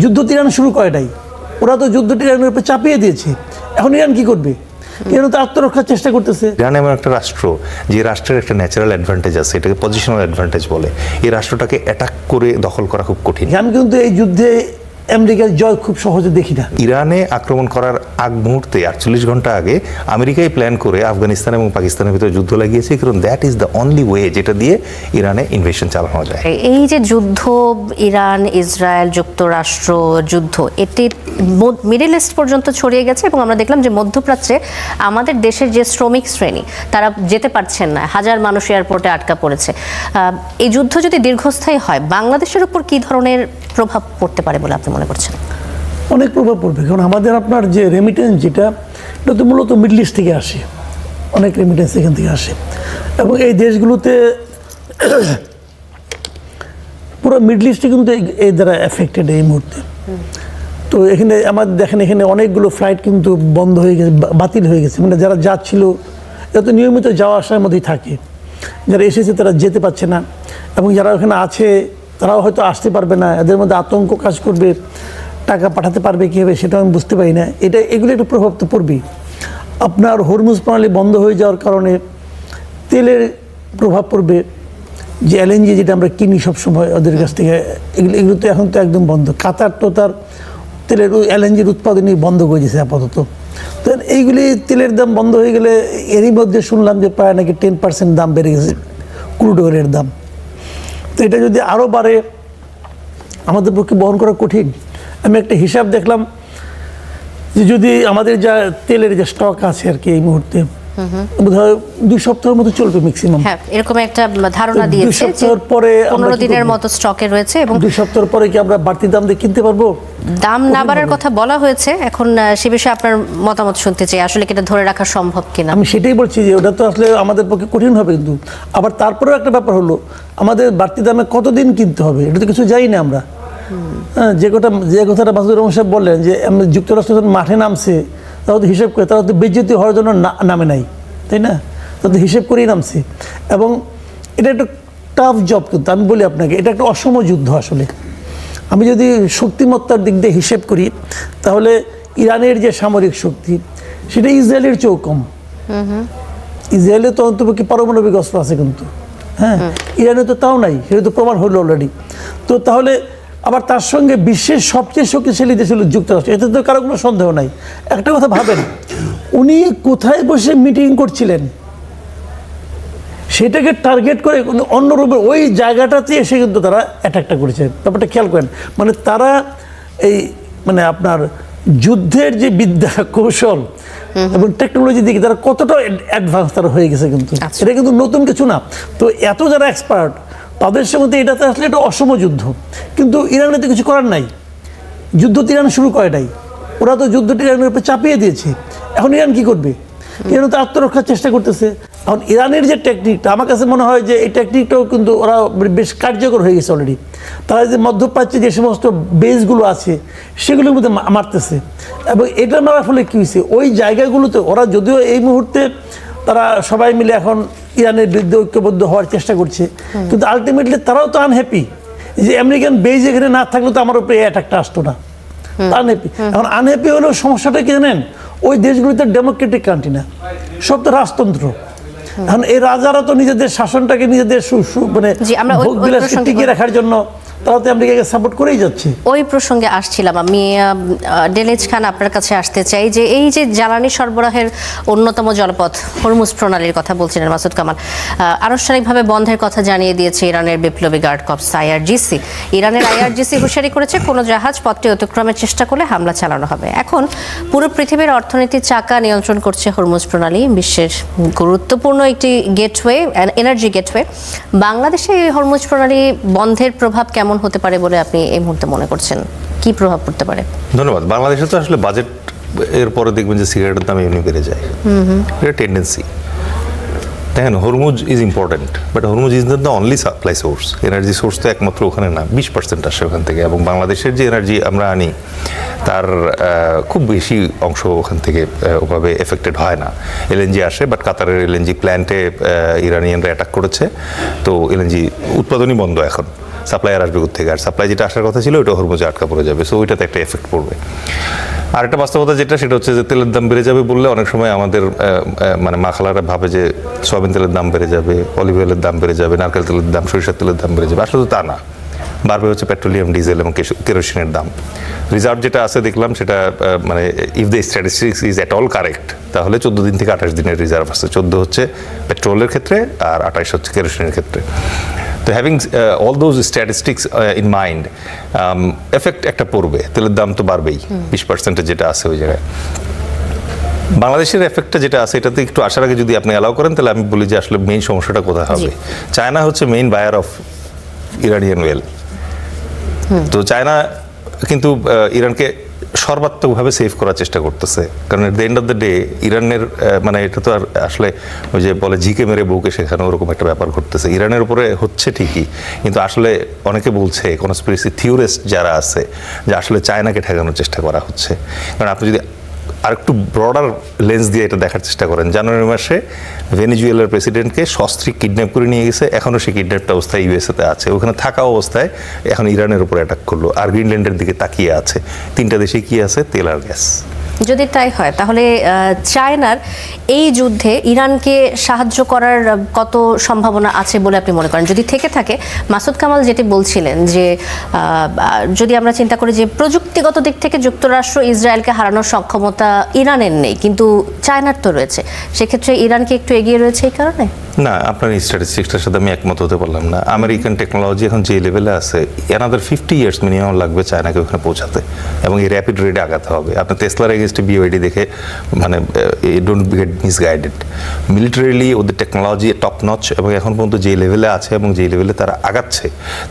যুদ্ধ ইরান শুরু করে নাই, ওরা তো যুদ্ধটি ইরানের উপরে চাপিয়ে দিয়েছে। এখন ইরান কি করবে? ইরান তো আত্মরক্ষার চেষ্টা করতেছে। ইরান এমন একটা রাষ্ট্র যে রাষ্ট্রের একটা ন্যাচারাল অ্যাডভান্টেজ আছে, এটাকে পজিশনাল অ্যাডভান্টেজ বলে। এই রাষ্ট্রটাকে অ্যাটাক করে দখল করা খুব কঠিন। আমি কিন্তু এই যুদ্ধে আমেরিকার জয় খুব সহজে দেখি না। ইরানে আক্রমণ করার আগ মুহূর্তে 48 ঘন্টা আগে আমেরিকাই প্ল্যান করে আফগানিস্তান এবং পাকিস্তানের ভিতরে যুদ্ধ লাগিয়েছে, কারণ that is the only way যেটা দিয়ে ইরানে ইনভেশন চালানো যায়। এই যে যুদ্ধ, ইরান ইসরায়েল যুক্তরাষ্ট্র যুদ্ধ, এটি মিডল ইস্ট পর্যন্ত ছড়িয়ে গেছে এবং আমরা দেখলাম যে মধ্যপ্রাচ্যে আমাদের দেশের যে শ্রমিক শ্রেণী তারা যেতে পারছেন না, হাজার মানুষ এয়ারপোর্টে আটকা পড়েছে। এই যুদ্ধ যদি দীর্ঘস্থায়ী হয়, বাংলাদেশের উপর কি ধরনের প্রভাব পড়তে পারে বলে আপনি মনে করছেন? অনেক প্রভাব পড়বে, কারণ আমাদের আপনার যে রেমিটেন্স যেটা, এটা তো মূলত মিডল ইস্ট থেকে আসে, অনেক রেমিটেন্স এখান থেকে আসে এবং এই দেশগুলোতে পুরো মিডল ইস্টে কিন্তু এই দ্বারা এফেক্টেড এই মুহূর্তে। তো এখানে আমাদের দেখেন, এখানে অনেকগুলো ফ্লাইট কিন্তু বন্ধ হয়ে গেছে, বাতিল হয়ে গেছে। মানে যারা যাচ্ছিল, এরা তো নিয়মিত যাওয়া আসার মধ্যেই থাকে, যারা এসেছে তারা যেতে পারছে না এবং যারা ওখানে আছে তারাও হয়তো আসতে পারবে না। এদের মধ্যে আতঙ্ক কাজ করবে, টাকা পাঠাতে পারবে কীভাবে সেটা আমি বুঝতে পারি না। এগুলো একটু প্রভাব তো পড়বেই। আপনার হরমুজ প্রণালী বন্ধ হয়ে যাওয়ার কারণে তেলের প্রভাব পড়বে, যে এলএনজি যেটা আমরা কিনি সবসময় ওদের কাছ থেকে, এগুলো তো এখন তো একদম বন্ধ। কাতার তো তার তেলের এলএনজির উৎপাদনই বন্ধ করে দিয়েছে আপাতত। তো এইগুলি তেলের দাম বন্ধ হয়ে গেলে, এরই মধ্যে শুনলাম যে প্রায় নাকি 10% দাম বেড়ে গেছে ক্রুড অয়েলের দাম। তো এটা যদি আরও বাড়ে, আমাদের পক্ষে বহন করা কঠিন। আমি একটা হিসাব দেখলাম যে যদি আমাদের যা তেলের যে স্টক আছে আর কি এই মুহূর্তে, বোধহয় 2 সপ্তাহের মতো চলবে ম্যাক্সিমাম। হ্যাঁ, এরকম একটা ধারণা দিয়েছে 2 সপ্তাহের পরে 15 দিনের মতো স্টকে রয়েছে এবং 2 সপ্তাহের পরে কি আমরা বাড়তি দাম দিয়ে কিনতে পারবো? দাম না বাড়ার কথা বলা হয়েছে। এখন সে বিষয়ে আপনার মতামত শুনতে চাই, আসলে কি এটা ধরে রাখা সম্ভব কিনা? আমি সেটাই বলছি যে ওটা তো আসলে আমাদের পক্ষে কঠিন হবে। কিন্তু আবার তারপরেও একটা ব্যাপার হলো, আমাদের বাড়তি দামে কতদিন কিনতে হবে এটা তো কিছু জানি না আমরা। হ্যাঁ, যে কথাটা মাসুদুর রহমান সাহেব বললেন যে যুক্তরাষ্ট্র যখন মাঠে নামছে, তারা তো হিসেব করে, তারা তো বেজ্জতি হওয়ার জন্য নামে নাই, তাই না? তারা তো হিসেব করেই নামছে এবং এটা একটা টাফ জব। কিন্তু আমি বলি আপনাকে, এটা একটা অসম যুদ্ধ আসলে। আমি যদি শক্তিমত্তার দিক দিয়ে হিসেব করি, তাহলে ইরানের যে সামরিক শক্তি সেটা ইসরায়েলের চেয়েও কম। ইসরায়েলে তো অন্তপক্ষে পারমাণবিক অস্ত্র আছে, কিন্তু হ্যাঁ, ইরানে তো তাও নাই, সেটা তো প্রমাণ হলো অলরেডি। তো তাহলে আবার তার সঙ্গে বিশ্বের সবচেয়ে শক্তিশালী দেশ হলো যুক্তরাষ্ট্র, এতে তো কারো কোনো সন্দেহ নাই। একটা কথা ভাবেন, উনি কোথায় বসে মিটিং করছিলেন, সেটাকে টার্গেট করে অন্যরূপে ওই জায়গাটাতে এসে কিন্তু তারা অ্যাটাকটা করেছে। ব্যাপারটা খেয়াল করেন, মানে তারা এই মানে আপনার যুদ্ধের যে বিদ্যা কৌশল এবং টেকনোলজি দিকে তারা কতটা অ্যাডভান্স তারা হয়ে গেছে। কিন্তু এটা কিন্তু নতুন কিছু না। তো এত যারা এক্সপার্ট, তাদের সঙ্গে এটাতে আসলে এটা অসম যুদ্ধ। কিন্তু ইরানে তো কিছু করার নাই, যুদ্ধ ইরান শুরু করে নাই, ওরা তো যুদ্ধটি ইরানের উপরে চাপিয়ে দিয়েছে। এখন ইরান কি করবে? ইরান তো আত্মরক্ষার চেষ্টা করতেছে। এখন ইরানের যে টেকনিকটা, আমার কাছে মনে হয় যে এই টেকনিকটাও কিন্তু ওরা বেশ কার্যকর হয়ে গেছে অলরেডি। তারা যে মধ্যপ্রাচ্যে যে সমস্ত বেসগুলো আছে সেগুলোর মধ্যে মারতেছে এবং এটা মারার ফলে কী হয়েছে, ওই জায়গাগুলোতে ওরা যদিও এই মুহূর্তে তারা সবাই মিলে এখন ইরানের বিরুদ্ধে ঐক্যবদ্ধ হওয়ার চেষ্টা করছে, কিন্তু আলটিমেটলি তারাও তো আনহ্যাপি যে আমেরিকান বেস এখানে না থাকলে তো আমার উপরে এই অ্যাটাকটা আসতো না। আনহ্যাপি। এখন আনহ্যাপি হলেও সমস্যাটা কি জানেন, ওই দেশগুলিতে ডেমোক্রেটিক কান্ট্রি না, সব তো রাজতন্ত্র। এখন এই রাজারা তো নিজেদের শাসনটাকে নিজেদের মানে ভোগ বিলাস টিকিয়ে রাখার জন্য তারা তো আমেরিকাকে সাপোর্ট করেই যাচ্ছে। ওই প্রসঙ্গে আসছিলাম আমি, ডেলিজ খান আপনার কাছে আসতে চাই যে এই যে জ্বালানি সরবরাহের অন্যতম জলপথ হরমুজ প্রণালীর কথা বলছিলেন মাসুদ কামাল, আনুষ্ঠানিকভাবে বন্ধের কথা জানিয়ে দিয়েছে ইরানের বিপ্লবী গার্ড কর্পস আইআরজিসি। ইরানের আইআরজিসি হুঁশিয়ারি করেছে কোনো জাহাজ পথটি অতিক্রমের চেষ্টা করলে হামলা চালানো হবে। এখন পুরো পৃথিবীর অর্থনীতির চাকা নিয়ন্ত্রণ করছে হরমুজ প্রণালী, বিশ্বের গুরুত্বপূর্ণ একটি গেটওয়ে, এনার্জি গেটওয়ে। বাংলাদেশে এই হরমুজ প্রণালী বন্ধের প্রভাব কেমন হতে পারে বলে আপনি এই মুহূর্তে মনে করছেন? কি প্রভাব পড়তে পারে? ধন্যবাদ। বাংলাদেশে তো আসলে বাজেট এর পরে দেখবেন যে সিগারেটের দাম এমনি বেড়ে যায়, এটা টেন্ডেন্সি। দেখেন, Hormuz is important, but Hormuz is not the only supply source. Energy source তো একমাত্র ওখানে না, 20% আসে ওখান থেকে, এবং বাংলাদেশের যে এনার্জি আমরা আনি তার খুব বেশি অংশ ওখান থেকে ওভাবে এফেক্টেড হয় না। এলএনজি আসে, বাট কাতারের এলএনজি প্ল্যান্টে ইরানিয়ানরা অ্যাটাক করেছে, তো এলএনজি উৎপাদনই বন্ধ এখন। সাপ্লাই আর আসবে থেকে, আর সাপ্লাই যেটা আসার কথা ছিল ওটা হরমুজে আটকা পড়ে যাবে, সো ওইটাতে একটা এফেক্ট পড়বে। আর একটা বাস্তবতা যেটা, সেটা হচ্ছে যে তেলের দাম বেড়ে যাবে বললে অনেক সময় আমাদের মানে মাখালারা ভাবে যে সয়াবিন তেলের দাম বেড়ে যাবে, অলিভ অয়েলের দাম বেড়ে যাবে, নারকেল তেলের দাম, সরিষার তেলের দাম বেড়ে যাবে। আসলে তো তা না, বাড়বে হচ্ছে পেট্রোলিয়াম, ডিজেল এবং কেরোসিনের দাম। রিজার্ভ যেটা আছে দেখলাম সেটা মানে if the statistics is at all correct, তাহলে 14 দিন থেকে 28 দিনের রিজার্ভ আছে। 14 হচ্ছে পেট্রোলের ক্ষেত্রে আর 28 হচ্ছে কেরোসিনের ক্ষেত্রে। তো having all those statistics in mind, effect একটা পড়বে, তেলের দাম তো বাড়বেই 20% যেটা আছে ওই জায়গায়। বাংলাদেশের এফেক্টটা যেটা আছে এটাতে একটু আসার আগে যদি আপনি অ্যালাউ করেন তাহলে আমি বলি যে আসলে মেইন সমস্যাটা কোথায় হবে। চায়না হচ্ছে main buyer of Iranian oil. তো চায়না কিন্তু ইরানকে সর্বাত্মকভাবে সেভ করার চেষ্টা করতেছে, কারণ at the end of the day ইরানের মানে এটা তো আর আসলে ওই যে বলে ঝিকে মেরে বউকে শেখানো, ওরকম একটা ব্যাপার ঘটতেছে। ইরানের উপরে হচ্ছে ঠিকই, কিন্তু আসলে অনেকে বলছে, কনস্পিরেসি থিওরিস্ট যারা আছে, যে আসলে চায়নাকে ঠেকানোর চেষ্টা করা হচ্ছে। কারণ আপনি যদি আরেকটু ব্রডার লেন্স দিয়ে এটা দেখার চেষ্টা করেন, জানুয়ারি মাসে ভেনেজুয়েলার প্রেসিডেন্টকে সস্ত্রীক কিডন্যাপ করে নিয়ে গেছে, এখনও সেই কিডন্যাপটা অবস্থায় ইউএসএতে আছে, ওখানে থাকা অবস্থায় এখন ইরানের উপর অ্যাটাক করলো, আর গ্রিনল্যান্ডের দিকে তাকিয়ে আছে। 3টা দেশে কি আছে? তেল আর গ্যাস। যদি তাই হয় তাহলে চায়নার এই যুদ্ধে ইরানকে সাহায্য করার কত সম্ভাবনা আছে বলে আপনি মনে করেন? যদি থেকে থাকে, মাসুদ কামাল যেটি বলছিলেন যে যদি আমরা চিন্তা করি যে প্রযুক্তিগত দিক থেকে যুক্তরাষ্ট্র ইসরায়েলকে হারানোর সক্ষমতা ইরানের নেই, কিন্তু চায়নার তো রয়েছে, সেক্ষেত্রে ইরানকে একটু এগিয়ে রয়েছে এই কারণে? না, আপনার এই স্ট্যাটিস্টিক্সটার সাথে আমি একমত হতে পারলাম না। আমেরিকান টেকনোলজি এখন যে লেভেলে আছে, অ্যানাদার 50 ইয়ার্স মিনিমাম লাগবে চায়নাকে ওখানে পৌঁছাতে, এবং এই র্যাপিড রেটে আগাতে হবে। আপনি টেসলার এগেনস্টে বিওআইডি দেখে মানে ডোন্ট গেট মিসগাইডেড। মিলিটারিলি ওদের টেকনোলজি টপ নচ, এবং এখন পর্যন্ত যে লেভেলে আছে এবং যে লেভেলে তারা আগাচ্ছে,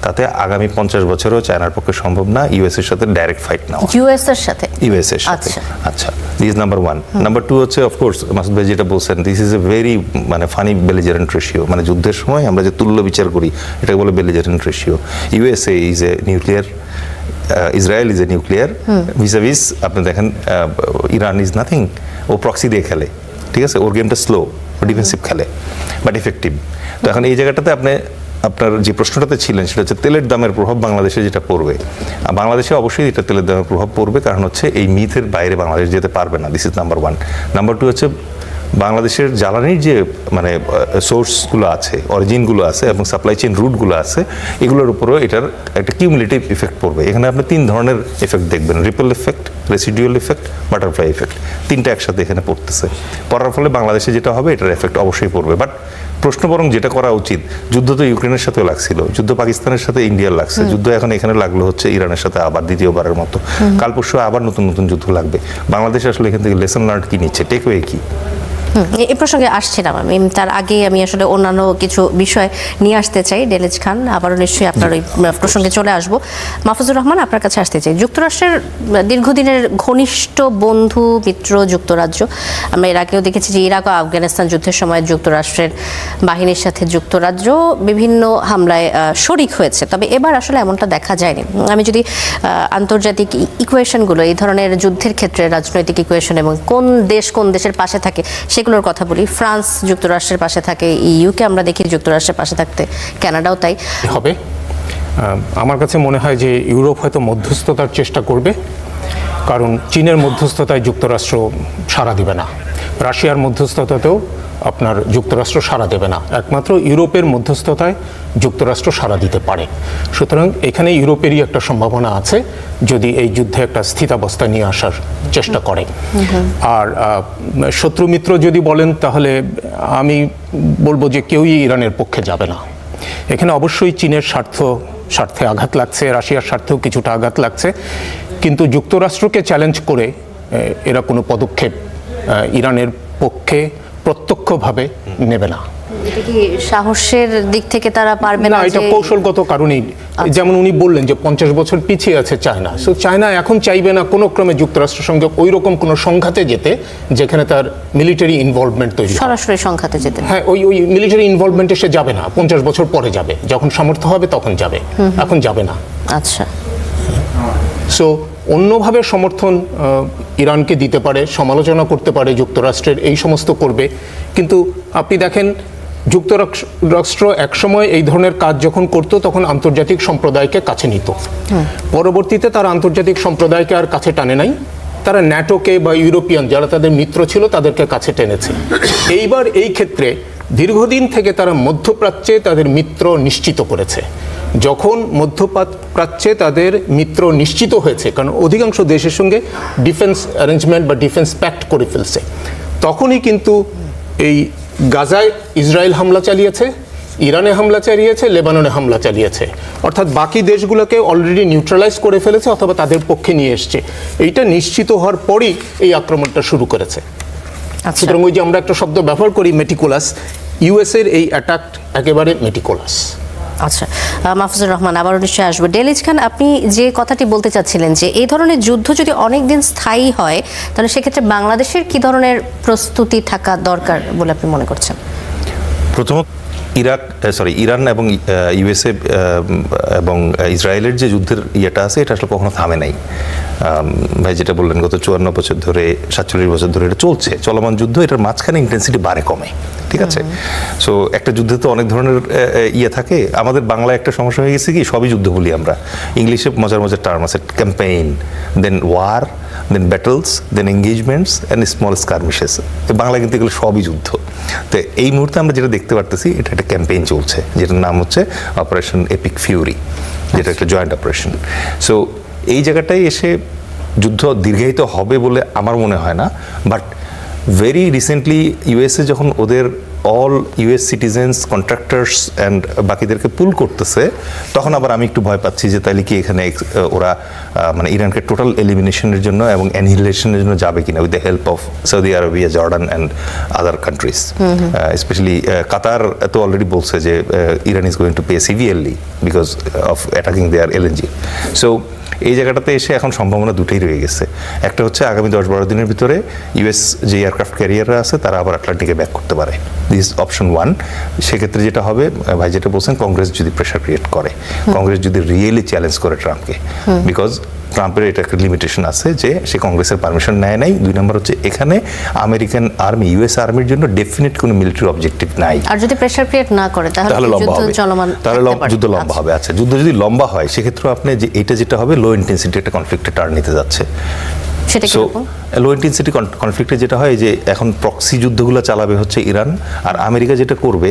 তাতে আগামী 50 বছরেও চায়নার পক্ষে সম্ভব না ইউএস এর সাথে ডাইরেক্ট ফাইট নেওয়া। ইউএস এর সাথে? ইউএস এর সাথে। আচ্ছা, দিস নাম্বার 1। নাম্বার 2 হচ্ছে অফকোর্স মাসুদ ভাই যেটা বলছেন, দিস ইজ এ ভেরি মানে ফানি বেলিজারেন্ট রেশিও। মানে যুদ্ধের সময় আমরা যে তুল্য বিচার করি এটাকে বলে belligerent ratio. USA is a nuclear, Israel is a nuclear, vis-a-vis আপনি দেখেন ইরান ইজ নাথিং। ও প্রক্সি দিয়ে খেলে, ঠিক আছে, ওর গেমটা স্লো, ও ডিফেন্সিভ খেলে বাট ইফেক্টিভ। তো এখন এই জায়গাটাতে আপনি আপনার যে প্রশ্নটাতে ছিলেন সেটা হচ্ছে তেলের দামের প্রভাব বাংলাদেশে যেটা পড়বে। বাংলাদেশে অবশ্যই এটা তেলের দামের প্রভাব পড়বে, কারণ হচ্ছে এই মিথের বাইরে বাংলাদেশ যেতে পারবে না। This is number 1। নাম্বার 2 হচ্ছে বাংলাদেশের জ্বালানির যে মানে সোর্সগুলো আছে, অরিজিনগুলো আছে এবং সাপ্লাই চেইন রুটগুলো আছে, এগুলোর উপরেও এটার একটা কিউমুলেটিভ ইফেক্ট পড়বে। এখানে আপনি 3 ধরনের এফেক্ট দেখবেন, ripple effect, residual effect, butterfly effect. 3টা একসাথে এখানে পড়তেছে। পড়ার ফলে বাংলাদেশে যেটা হবে এটার এফেক্ট অবশ্যই পড়বে। বাট প্রশ্ন বরং যেটা করা উচিত, যুদ্ধ তো ইউক্রেনের সাথেও লাগছিল, যুদ্ধ পাকিস্তানের সাথে ইন্ডিয়ার লাগছে, যুদ্ধ এখন এখানে লাগলো হচ্ছে ইরানের সাথে আবার দ্বিতীয়বারের মতো। কাল পরশু আবার নতুন নতুন যুদ্ধ লাগবে। বাংলাদেশ আসলে এখান থেকে লেসন লার্ন কি নিচ্ছে, টেক ওয়ে কি? এই প্রসঙ্গে আসছিলাম আমি, তার আগে আমি আসলে অন্যান্য কিছু বিষয় নিয়ে আসতে চাই। ডেলেজ খান, আবারও নিশ্চয়ই আপনার ওই প্রসঙ্গে চলে আসবো। মাহফুজুর রহমান, আপনার কাছে আসতে চাই। যুক্তরাষ্ট্রের দীর্ঘদিনের ঘনিষ্ঠ বন্ধু মিত্র যুক্তরাজ্য, আমরা এর আগেও দেখেছি যে ইরাক ও আফগানিস্তান যুদ্ধের সময় যুক্তরাষ্ট্রের বাহিনীর সাথে যুক্তরাজ্য বিভিন্ন হামলায় শরিক হয়েছে, তবে এবার আসলে এমনটা দেখা যায়নি। আমি যদি আন্তর্জাতিক ইকুয়েশনগুলো, এই ধরনের যুদ্ধের ক্ষেত্রে রাজনৈতিক ইকুয়েশন এবং কোন দেশ কোন দেশের পাশে থাকে সেগুলোর কথা বলি, ফ্রান্স যুক্তরাষ্ট্রের পাশে থাকে, ইউকে আমরা দেখি যুক্তরাষ্ট্রের পাশে থাকতে, কানাডাও তাই হবে। আমার কাছে মনে হয় যে ইউরোপ হয়তো মধ্যস্থতার চেষ্টা করবে, কারণ চীনের মধ্যস্থতায় যুক্তরাষ্ট্র সাড়া দিবে না, রাশিয়ার মধ্যস্থতাতেও আপনার যুক্তরাষ্ট্র সাড়া দেবে না, একমাত্র ইউরোপের মধ্যস্থতায় যুক্তরাষ্ট্র সাড়া দিতে পারে। সুতরাং এখানে ইউরোপেরই একটা সম্ভাবনা আছে যদি এই যুদ্ধে একটা স্থিতাবস্থা নিয়ে আসার চেষ্টা করে। আর শত্রু মিত্র যদি বলেন তাহলে আমি বলবো যে কেউই ইরানের পক্ষে যাবে না। এখানে অবশ্যই চীনের স্বার্থে আঘাত লাগছে, রাশিয়ার স্বার্থেও কিছুটা আঘাত লাগছে, কিন্তু যুক্তরাষ্ট্রকে চ্যালেঞ্জ করে এরা কোনো পদক্ষেপ ইরানের পক্ষে প্রত্যক্ষভাবে নেবে না। এটা কি সাহসের দিক থেকে তারা পারবে না? এটা কৌশলগত কারণেই, যেমন উনি বললেন যে 50 বছর পিছিয়ে আছে চায়না, সো চায়না এখন চাইবে না কোনো ক্রমে যুক্তরাষ্ট্রের সঙ্গে ওই রকম কোনো সংঘাতে যেতে যেখানে তার মিলিটারি ইনভলভমেন্ট তৈরি, সরাসরি সংঘাতে যেতে। হ্যাঁ, ওই মিলিটারি ইনভলভমেন্টে সে যাবে না, 50 বছর পরে যাবে, যখন সামর্থ্য হবে তখন যাবে, এখন যাবে না। আচ্ছা, সো অন্যভাবে সমর্থন ইরানকে দিতে পারে, সমালোচনা করতে পারে যুক্তরাষ্ট্রের, এই সমস্ত করবে। কিন্তু আপনি দেখেন যুক্তরাষ্ট্র একসময় এই ধরনের কাজ যখন করতো তখন আন্তর্জাতিক সম্প্রদায়কে কাছে নিত, পরবর্তীতে তারা আন্তর্জাতিক সম্প্রদায়কে আর কাছে টানে নাই, তারা ন্যাটোকে বা ইউরোপিয়ান যারা তাদের মিত্র ছিল তাদেরকে কাছে টেনেছে। এইবার এই ক্ষেত্রে দীর্ঘদিন থেকে তারা মধ্যপ্রাচ্যে তাদের মিত্র নিশ্চিত করেছে। যখন মধ্যপ্রাচ্যে তাদের মিত্র নিশ্চিত হয়েছে, কারণ অধিকাংশ দেশের সঙ্গে ডিফেন্স অ্যারেঞ্জমেন্ট বা ডিফেন্স প্যাক্ট করে ফেলছে, তখনই কিন্তু এই গাজায় ইসরায়েল হামলা চালিয়েছে, ইরানে হামলা চালিয়েছে, লেবাননে হামলা চালিয়েছে, অর্থাৎ বাকি দেশগুলোকে অলরেডি নিউট্রালাইজ করে ফেলেছে অথবা তাদের পক্ষে নিয়ে এসছে। এইটা নিশ্চিত হওয়ার পরই এই আক্রমণটা শুরু করেছে। সুতরাং ওই যে আমরা একটা শব্দ ব্যবহার করি মেটিকুলাস, ইউএসের এই অ্যাটাক একেবারে মেটিকুলাস। আচ্ছা, মাহফুজুর রহমান আবারও নিশ্চয়ই আসবে। ডেলিজ খান, আপনি যে কথাটি বলতে চাচ্ছিলেন যে এই ধরনের যুদ্ধ যদি অনেক দিন স্থায়ী হয় তাহলে সেক্ষেত্রে বাংলাদেশের কি ধরনের প্রস্তুতি থাকা দরকার বলে আপনি মনে করছেন? প্রথমত ইরান এবং ইউএসএ এবং ইসরায়েলের যে যুদ্ধের ইয়েটা আছে এটা আসলে কখনো থামে নাই। ভাই যেটা বললেন গত 54 বছর ধরে 47 বছর ধরে এটা চলছে, চলমান যুদ্ধ। এটার মাঝখানে ইন্টেন্সিটি বাড়ে কমে, ঠিক আছে? সো একটা যুদ্ধে তো অনেক ধরনের ইয়ে থাকে। আমাদের বাংলায় একটা সমস্যা হয়ে গেছে কি, সবই যুদ্ধ বলি আমরা। ইংলিশে মজার মজার টার্ম আছে, campaign, then war, then battles, then engagements and small skirmishes. Bangla কিন্তু এগুলো সবই যুদ্ধ। তো এই মুহূর্তে আমরা যেটা দেখতে পারতেছি, এটা একটা ক্যাম্পেইন চলছে যেটার নাম হচ্ছে অপারেশন এপিক ফিউরি, যেটা একটা জয়েন্ট অপারেশন। সো এই জায়গাটায় এসে যুদ্ধ দীর্ঘায়িত হবে বলে আমার মনে হয় না। বাট ভেরি রিসেন্টলি ইউএসএ যখন ওদের all US citizens, contractors and বাকিদেরকে পুল করতেছে, তখন আবার আমি একটু ভয় পাচ্ছি যে তাইলে কি এখানে ওরা মানে ইরানকে টোটাল এলিমিনেশনের জন্য এবং অ্যানিহিলেশনের জন্য যাবে কিনা with the help of Saudi Arabia, Jordan and other countries. Specially Qatar তো অলরেডি বলছে যে Iran is going to pay severely because of attacking their LNG. So এই জায়গাটাতে এসে এখন সম্ভাবনা দুটোই রয়ে গেছে। একটা হচ্ছে আগামী 10-12 দিনের ভিতরে ইউএস যে এয়ারক্রাফট ক্যারিয়াররা আছে তারা আবার আটলান্টিকে ব্যাক করতে পারে, দিস অপশন 1। সেক্ষেত্রে যেটা হবে, ভাই যেটা বলছেন, কংগ্রেস যদি প্রেশার ক্রিয়েট করে, কংগ্রেস যদি রিয়েলি চ্যালেঞ্জ করে ট্রাম্পকে, বিকজ ট্রাম্পের এটা একটা লিমিটেশন আছে যে সে কংগ্রেসের পারমিশন নেয় নাই। 2 নম্বর হচ্ছে এখানে আমেরিকান আর্মি, ইউএস আর্মির জন্য ডেফিনিট কোনো মিলিটারি অবজেক্টিভ নাই। আর যদি প্রেশার ক্রিয়েট না করে তাহলে লম্বা হবে, তাহলে যুদ্ধ লম্বা আচ্ছা। হবে। আচ্ছা, যুদ্ধ যদি লম্বা হয় সেক্ষেত্রে আপনি যে এটা যেটা হবে, লো ইন্টেন্সিটি একটা কনফ্লিক্টে টার্ন নিতে যাচ্ছে। সেটা কি রকম? লো ইন্টেন্সিটি কনফ্লিক্টে যেটা হয় যে এখন প্রক্সি যুদ্ধগুলো চালাবে হচ্ছে ইরান, আর আমেরিকা যেটা করবে,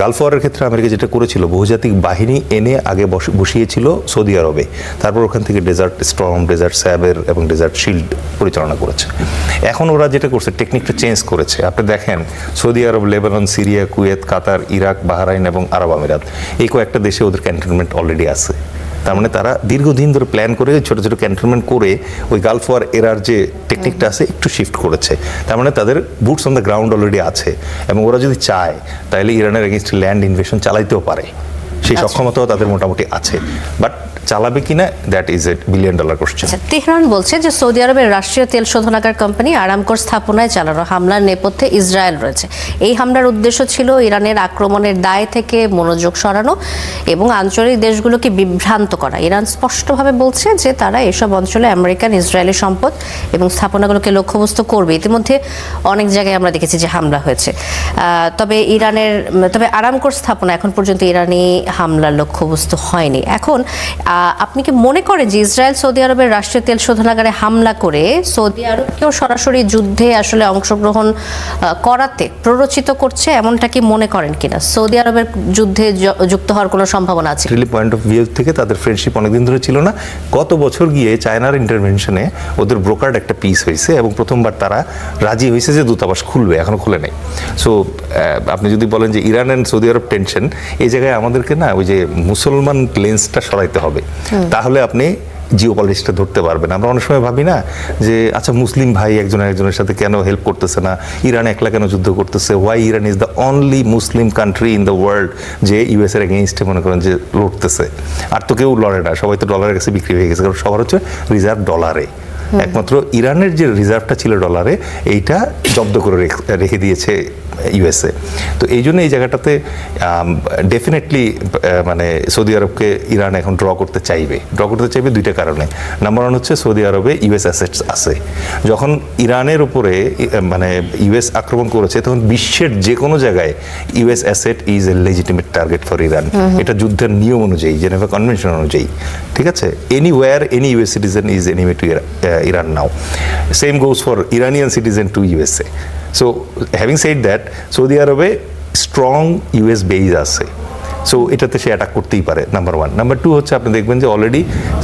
গালফ ওয়ারের ক্ষেত্রে আমেরিকা যেটা করেছিল, বহুজাতিক বাহিনী এনে আগে বসিয়েছিল সৌদি আরবে, তারপর ওখান থেকে ডেজার্ট স্টর্ম, ডেজার্ট স্যাবের এবং ডেজার্ট শিল্ড পরিচালনা করেছে। এখন ওরা যেটা করছে, টেকনিকটা চেঞ্জ করেছে। আপনি দেখেন সৌদি আরব, লেবানন, সিরিয়া, কুয়েত, কাতার, ইরাক, বাহরাইন এবং আরব আমিরাত, এই কয়েকটা দেশে ওদের ক্যান্টনমেন্ট অলরেডি আছে। তার মানে তারা দীর্ঘদিন ধরে প্ল্যান করে ছোটো ছোটো ক্যান্টনমেন্ট করে ওই গালফ ওয়ার এরার যে টেকনিকটা আছে একটু শিফট করেছে। তার মানে তাদের boots on the ground already আছে, এবং ওরা যদি চায় তাহলে ইরানের এগেনস্ট ল্যান্ড ইনভেশন চালাইতেও পারে, সেই সক্ষমতাও তাদের মোটামুটি আছে। বাট চালাবে কিনা, that is a $1 billion question. Tehran বলছে যে সৌদি আরবের রাষ্ট্রীয় তেল শোধনাগার কোম্পানি আরামকোর স্থাপনায় চালানো হামলার নেপথ্যে ইসরায়েল রয়েছে। এই হামলার উদ্দেশ্য ছিল ইরানের আক্রমণের দায় থেকে মনোযোগ সরানো এবং আঞ্চলিক দেশগুলোকে বিভ্রান্ত করা। ইরান স্পষ্টভাবে বলছে যে তারা এসব অঞ্চলে আমেরিকান, ইসরায়েলি সম্পদ এবং স্থাপনাগুলোকে লক্ষ্যবস্তু করবে। ইতিমধ্যে অনেক জায়গায় আমরা দেখেছি যে হামলা হয়েছে। তবে আরামকোর স্থাপনা এখন পর্যন্ত ইরানি হামলার লক্ষ্যবস্তু হয়নি। এখন আপনি কি মনে করেন যে ইসরায়েল সৌদি আরবের রাষ্ট্রীয় তেল শোধনাগারে হামলা করে সৌদি আরবকেও সরাসরি যুদ্ধে আসলে অংশগ্রহণ করাতে প্ররোচিত করছে, এমনটা কি মনে করেন কিনা? সৌদি আরবের যুদ্ধে যুক্ত হওয়ার কোনো সম্ভাবনা আছে? পয়েন্ট অফ ভিউ থেকে তাদের ফ্রেন্ডশিপ অনেকদিন ধরে ছিল না। গত বছর গিয়ে চায়নার ইন্টারভেনশনে ওদের ব্রোকার্ড একটা পিস হয়েছে, এবং প্রথমবার তারা রাজি হয়েছে যে দূতাবাস খুলবে, এখনো খুলে নেই। সো আপনি যদি বলেন যে Iran and Saudi Arab tension, এই জায়গায় আমাদেরকে না ওই যে মুসলমান লেন্সটা সরাইতে হবে, তাহলে আপনি জিও পলিটিক্সটা ধরতে পারবেন। আমরা অনেক সময় ভাবি না যে আচ্ছা মুসলিম ভাই একজনের সাথে কেন হেল্প করতেছে না, ইরান একলা কেন যুদ্ধ করতেছে, why Iran is the only Muslim country in the world যে ইউএস এর এগেইনস্টে মনে করেন যে লড়তেছে। আর তো কেউ লড়ে না, সবাই তো ডলারের কাছে বিক্রি হয়ে গেছে, কারণ সবার হচ্ছে রিজার্ভ ডলারে। একমাত্র ইরানের যে রিজার্ভটা ছিল ডলারে এইটা জব্দ করে রেখে দিয়েছে ইউএসএ। তো এই জন্য এই জায়গাটাতে ডেফিনেটলি মানে সৌদি আরবকে ইরান এখন ড্র করতে চাইবে দুইটা কারণে। নাম্বার ওয়ান হচ্ছে সৌদি আরবে ইউএস অ্যাসেটস আছে। যখন ইরানের উপরে মানে ইউএস আক্রমণ করেছে তখন বিশ্বের যে কোনো জায়গায় US asset is a legitimate target for Iran. এটা যুদ্ধের নিয়ম অনুযায়ী, জেনেভা কনভেনশন অনুযায়ী, ঠিক আছে? Anywhere any US citizen is enemy to Iran now. Same goes for Iranian citizen to USA. So having said that, Saudi আরবে strong US base আছে, so এটাতে সে অ্যাটাক করতেই পারে, নাম্বার ওয়ান। নাম্বার টু হচ্ছে আপনি দেখবেন যে অলরেডি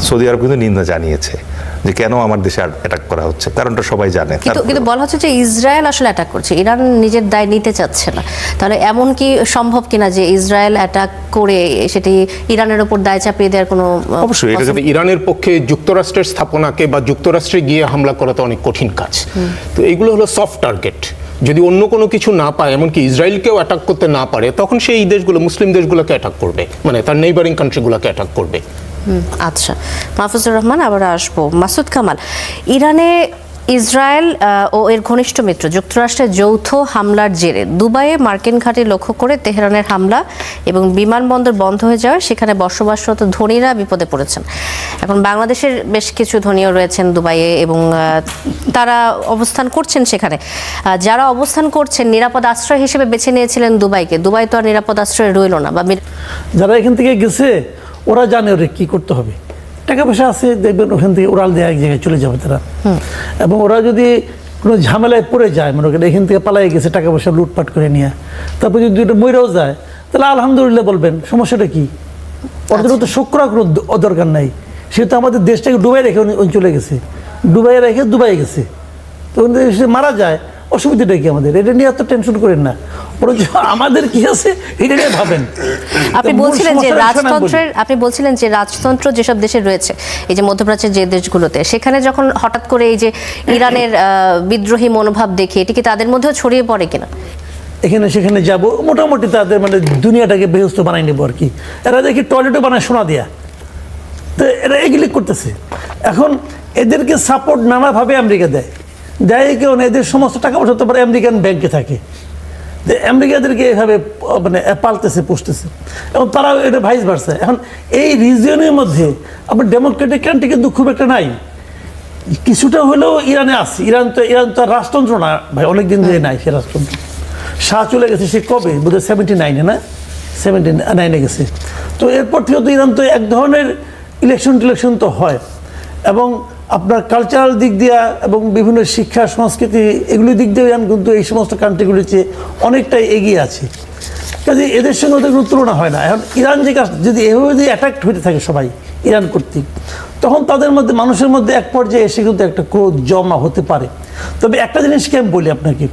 সৌদি আরব কিন্তু নিন্দা জানিয়েছে যে কেন আমার দেশে অ্যাটাক করা হচ্ছে, কারণটা সবাই জানে। কিন্তু বলা হচ্ছে যে ইসরায়েল আসলে অ্যাটাক করছে, ইরান নিজের দায় নিতে চাচ্ছে না। তাহলে এমন কি সম্ভব কিনা যে ইসরায়েল অ্যাটাক করে সেটি ইরানের উপর দায় চাপিয়ে দেওয়ার কোনো? অবশ্যই এটা ইরানের পক্ষে যুক্তরাষ্ট্রের স্থাপনাকে বা যুক্তরাষ্ট্রে গিয়ে হামলা করা তো অনেক কঠিন কাজ। তো এইগুলো হলো সফট টার্গেট। যদি অন্য কোনো কিছু না পায়, এমনকি ইসরায়েলকেও অ্যাটাক করতে না পারে, তখন সেই দেশগুলো, মুসলিম দেশগুলোকে অ্যাটাক করবে, মানে তার নেইবারিং কান্ট্রিগুলোকে অ্যাটাক করবে। আচ্ছা, মাহফুজুর রহমান, আবার আসবো। মাসুদ কামাল, ইরানে ইসরায়েল ও এর ঘনিষ্ঠ মিত্র যুক্তরাষ্ট্রের যৌথ হামলার জেরে দুবাইয়ে মার্কিন ঘাঁটি লক্ষ্য করে তেহরানের হামলা এবং বিমানবন্দর বন্ধ হয়ে যাওয়ায় সেখানে বসবাসরত ধনীরা বিপদে পড়েছেন। এখন বাংলাদেশের বেশ কিছু ধনীও রয়েছেন দুবাইয়ে এবং তারা অবস্থান করছেন সেখানে। যারা অবস্থান করছেন নিরাপদ আশ্রয় হিসেবে বেছে নিয়েছিলেন দুবাইকে, দুবাই তো আর নিরাপদ আশ্রয় রইল না। বা যারা এখান থেকে গেছে ওরা জানে ওরা কী করতে হবে। টাকা পয়সা আছে, দেখবেন ওখান থেকে উড়াল দিয়ে এক জায়গায় চলে যাবে তারা। এবং ওরা যদি কোনো ঝামেলায় পড়ে যায়, মনে করেন এখান থেকে পালাই গেছে টাকা পয়সা লুটপাট করে নিয়ে, তারপর যদি দুটো মইরাও যায়, তাহলে আলহামদুলিল্লাহ বলবেন, সমস্যাটা কি? ওদের তো শোক করার কোনো দরকার নাই। সে তো আমাদের দেশটাকে ডুবাই রেখে উনি চলে গেছে, ডুবাই রেখে দুবাই গেছে। তো সে মারা যায়, অসুবিধাটা কি আমাদের? এটা নিয়ে এত টেনশন করেন না, বরঞ্চ আমাদের কি আছে এটা নিয়ে ভাবেন। আপনি বলছিলেন যে রাজতন্ত্র যেসব দেশে রয়েছে, এই যে মধ্যপ্রাচ্যের যে দেশগুলোতে, সেখানে যখন হঠাৎ করে এই যে ইরানের বিদ্রোহী মনোভাব দেখে, এটি কি তাদের মধ্যেও ছড়িয়ে পড়ে কিনা? এখানে সেখানে যাব, মোটামুটি তাদের মানে দুনিয়াটাকে বেহস্ত বানাই নেবো আর কি। এরা দেখি টয়লেটও বানায় সোনা দিয়া, তো এরা এগুলি করতেছে। এখন এদেরকে সাপোর্ট নানাভাবে আমেরিকা দেয় কেউ না, এদের সমস্ত টাকা পয়সা তো আমেরিকান ব্যাংকে থাকে, আমেরিকাদেরকে এভাবে মানে পালতেছে, পুষতেছে, এবং তারা এটা ভাইস ভার্সা। এখন এই রিজিয়নের মধ্যে আপনার ডেমোক্রেটিক কান্ট্রি কিন্তু খুব একটা নাই, কিছুটা হলেও ইরানে আছে। ইরান তো রাজতন্ত্র না ভাই, অনেকদিন ধরে নাই সে রাজতন্ত্র। শাহ চলে গেছে সে কবে, বোধহয় 79-এ না, 79-এ গেছে। তো এরপর থেকে তো ইরান তো এক ধরনের ইলেকশন তো হয়, এবং আপনার কালচারাল দিক দিয়া এবং বিভিন্ন শিক্ষা সংস্কৃতি এগুলির দিক দিয়ে ইরান কিন্তু এই সমস্ত কান্ট্রিগুলির চেয়ে অনেকটাই এগিয়ে আছে। কাজে এদের সঙ্গে ওদের কোনো তুলনা হয় না। এখন ইরান যে কাজ যদি এভাবে যদি অ্যাট্যাক্ট হতে থাকে সবাই ইরান কর্তৃক, তখন তাদের মধ্যে, মানুষের মধ্যে এক পর্যায়ে এসে কিন্তু একটা ক্রোধ জমা হতে পারে। তবে একটা জিনিসকে আমি বলি আপনাকে,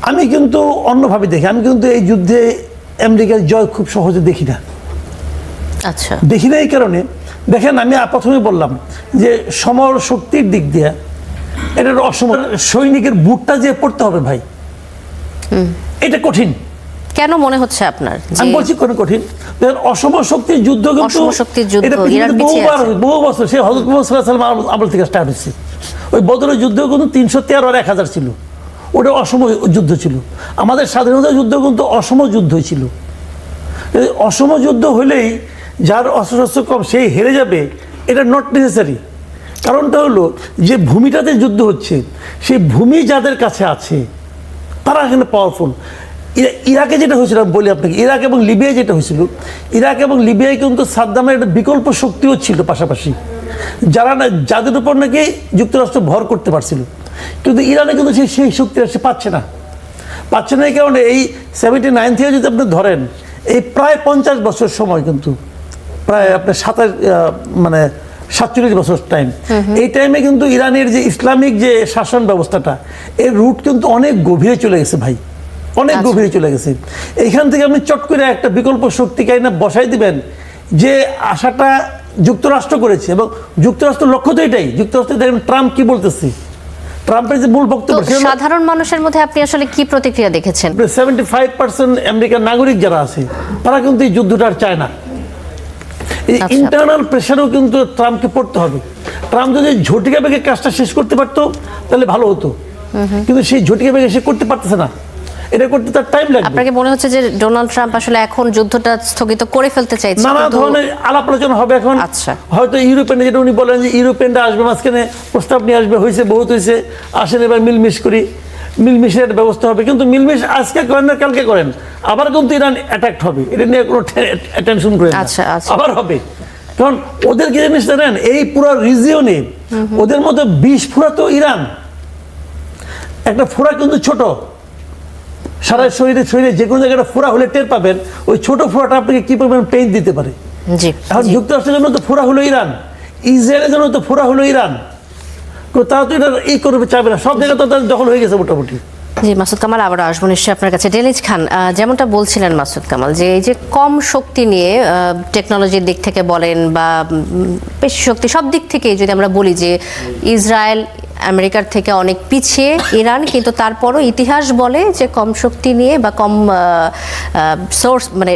আমি কিন্তু অন্যভাবে দেখি। আমি কিন্তু এই যুদ্ধে আমেরিকার জয় খুব সহজে দেখি না। আচ্ছা, দেখি না এই কারণে, দেখেন আমি প্রথমে বললাম যে সমর শক্তির দিক দিয়ে এটার সৈনিকের বুটটা যে পড়তে হবে ভাই, এটা কঠিন। কেন মনে হচ্ছে আপনার? আমি বলছি কোন কঠিন, অসম শক্তির যুদ্ধ কিন্তু এটা বহু বছর, সে হযরত মুহাম্মদ সাল্লাল্লাহু আলাইহি ওয়াসাল্লাম আমল থেকে স্টার্ট হয়েছে। ওই বদরের যুদ্ধ কিন্তু 313 আর 1000 ছিল, ওটা অসম যুদ্ধ ছিল। আমাদের স্বাধীনতা যুদ্ধ কিন্তু অসম যুদ্ধ ছিল। অসম যুদ্ধ হলেই যার অস্ত্রশস্ত্র কম সেই হেরে যাবে, এটা নট নেসেসারি। কারণটা হলো যে ভূমিটাতে যুদ্ধ হচ্ছে, সেই ভূমি যাদের কাছে আছে তারা এখানে পাওয়ারফুল। ইরাকে যেটা হয়েছিল আমি বলি আপনাকে, ইরাক এবং লিবিয়ায় যেটা হয়েছিল, ইরাক এবং লিবিয়ায় কিন্তু সাদ্দামের একটা বিকল্প শক্তিও ছিল পাশাপাশি, যাদের উপর নাকি যুক্তরাষ্ট্র ভর করতে পারছিল। কিন্তু ইরানে কিন্তু সেই শক্তিটা সে পাচ্ছে না এই কারণে এই 79 থেকে যদি আপনি ধরেন, এই প্রায় 50 বছর সময়, কিন্তু প্রায় আপনার 47 বছর টাইম, এই টাইমে কিন্তু ইরানের যে ইসলামিক যে শাসন ব্যবস্থাটা, এর রুট কিন্তু অনেক গভীরে চলে গেছে ভাই, অনেক গভীরে চলে গেছে। এইখান থেকে আপনি চট করে একটা বিকল্প শক্তিকে না বসাই দিবেন, যে আশাটা যুক্তরাষ্ট্র করেছে, এবং যুক্তরাষ্ট্র লক্ষ্য তো এটাই। যুক্তরাষ্ট্র দেখেন ট্রাম্প কি বলতেছে, ট্রাম্পের যে মূল বক্তব্য, সাধারণ মানুষের মধ্যে আপনি আসলে কি প্রতিক্রিয়া দেখেছেন? 75% আমেরিকার নাগরিক যারা আছে তারা কিন্তু এই যুদ্ধটা আর চায় না। এই আচ্ছা। ইন্টারনাল প্রেশারও কিন্তু ট্রাম্পকে পড়তে হবে। ট্রাম্প যদি ঝটিকা বেগে কাজটা শেষ করতে পারতো তাহলে ভালো হতো, কিন্তু সেই ঝটিকা বেগে সে করতে পারতেছে না, এটা করতে তার টাইম লাগবে। আপনাকে মনে হচ্ছে যে ডোনাল্ড ট্রাম্প আসলে এখন যুদ্ধটা স্থগিত করে ফেলতে চাইছে? নানা কিন্তু- ধরনের আলাপ আলোচনা হবে এখন। আচ্ছা। হয়তো ইউরোপিয়ান, যেটা উনি বলেন যে ইউরোপিয়ানরা আসবে মাঝখানে, প্রস্তাব নিয়ে আসবে, হয়েছে বহুত হয়েছে, আসেন এবার মিলমিশ করি, মিলমিশের একটা ব্যবস্থা হবে। কিন্তু মিলমিশ আজকে করেন না কালকে করেন, আবার কিন্তু ইরান অ্যাটাক হবে, এটা নিয়ে কোনো টেনশন করেন না। আচ্ছা, আচ্ছা। আবার হবে, কারণ ওদের কি জিনিস জানেন, এই পুরো রিজিয়নে ওদের মধ্যে 20 ফোঁড়া তো ইরান, একটা ফোঁড়া কিন্তু ছোট, সারা শরীরে যে কোনো জায়গায় একটা ফোঁড়া হলে টের পাবেন, ওই ছোট ফোঁড়াটা আপনাকে কি পরিমাণ পেইন দিতে পারে। জি এখন যুক্তরাষ্ট্রের জন্য তো ফোঁড়া হলো ইরান, ইসরায়েলের জন্য তো ফোঁড়া হলো ইরান, তারা তো এটা করবে চাইবে না, সব জায়গায় তো তাদের দখল হয়ে গেছে মোটামুটি। জি মাসুদ কামাল, আবার আসবো নিশ্চয়ই আপনার কাছে। ডেলিজ খান, যেমনটা বলছিলেন মাসুদ কামাল, যে এই যে কম শক্তি নিয়ে টেকনোলজির দিক থেকে বলেন বা পেশি শক্তি, সব দিক থেকেই যদি আমরা বলি যে ইসরায়েল আমেরিকার থেকে অনেক পিছিয়ে ইরান, কিন্তু তারপরও ইতিহাস বলে যে কম শক্তি নিয়ে বা কম সোর্স, মানে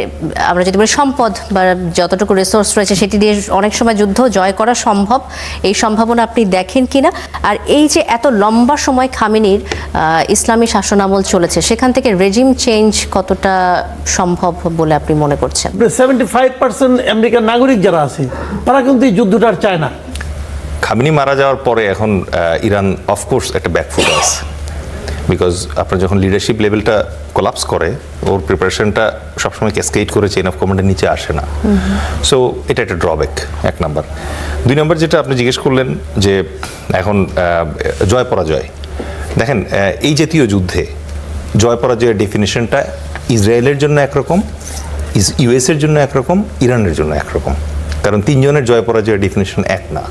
আমরা যদি বলি সম্পদ বা যতটুকু রিসোর্স রয়েছে সেটি দিয়ে অনেক সময় যুদ্ধ জয় করা সম্ভব, এই সম্ভাবনা আপনি দেখেন কিনা? আর এই যে এত লম্বা সময় খামেনির ইসলামী শাসনামল চলেছে, সেখান থেকে রেজিম চেঞ্জ কতটা সম্ভব বলে আপনি মনে করছেন? 75% আমেরিকার নাগরিক যারা আছে তারা কিন্তু এই যুদ্ধটা আর চায় না। খামেনি মারা যাওয়ার পরে এখন ইরান অফকোর্স একটা ব্যাকফুট আছে, বিকজ আপনার যখন লিডারশিপ লেভেলটা কোলাপস করে, ওর প্রিপারেশনটা সবসময় ক্যাসকেড করে চেইন অফ কমান্ডের নিচে আসে না। সো এটা একটা ড্রব্যাক, এক নাম্বার। 2 নম্বর যেটা আপনি জিজ্ঞেস করলেন যে এখন জয় পরাজয়, দেখেন এই জাতীয় যুদ্ধে জয় পরাজয়ের ডেফিনেশনটা ইসরায়েলের জন্য একরকম, ইউএসের জন্য একরকম, ইরানের জন্য একরকম, কারণ 3 জনের জয় পরাজয়ের ডেফিনেশন এক না।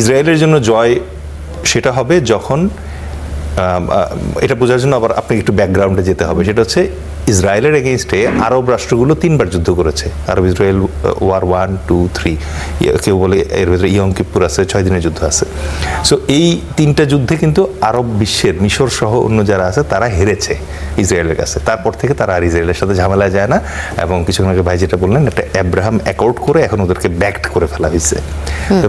ইসরায়েলের জন্য জয় সেটা হবে যখন, এটা বোঝার জন্য আবার আপনি একটু ব্যাকগ্রাউন্ডে যেতে হবে, সেটা হচ্ছে ইসরায়েলের এগেইনস্টে আরব রাষ্ট্রগুলো 3 বার যুদ্ধ করেছে, আরব ইসরায়েল ওয়ার 1, 2, 3, কেউ বলে এর ভিতরে ইয়ম কিপ্পুর আছে, 6 দিনের যুদ্ধ আছে। সো এই 3টা যুদ্ধে কিন্তু আরব বিশ্বের মিশর সহ অন্য যারা আছে তারা হেরেছে ইসরায়েলের কাছে। তারপর থেকে তারা আর ইসরায়েলের সাথে ঝামেলা যায় না, এবং কিছুক্ষণ আগে ভাই যেটা বললেন, একটা অ্যাব্রাহাম অ্যাকর্ড করে এখন ওদেরকে ব্যাকড করে ফেলা হয়েছে।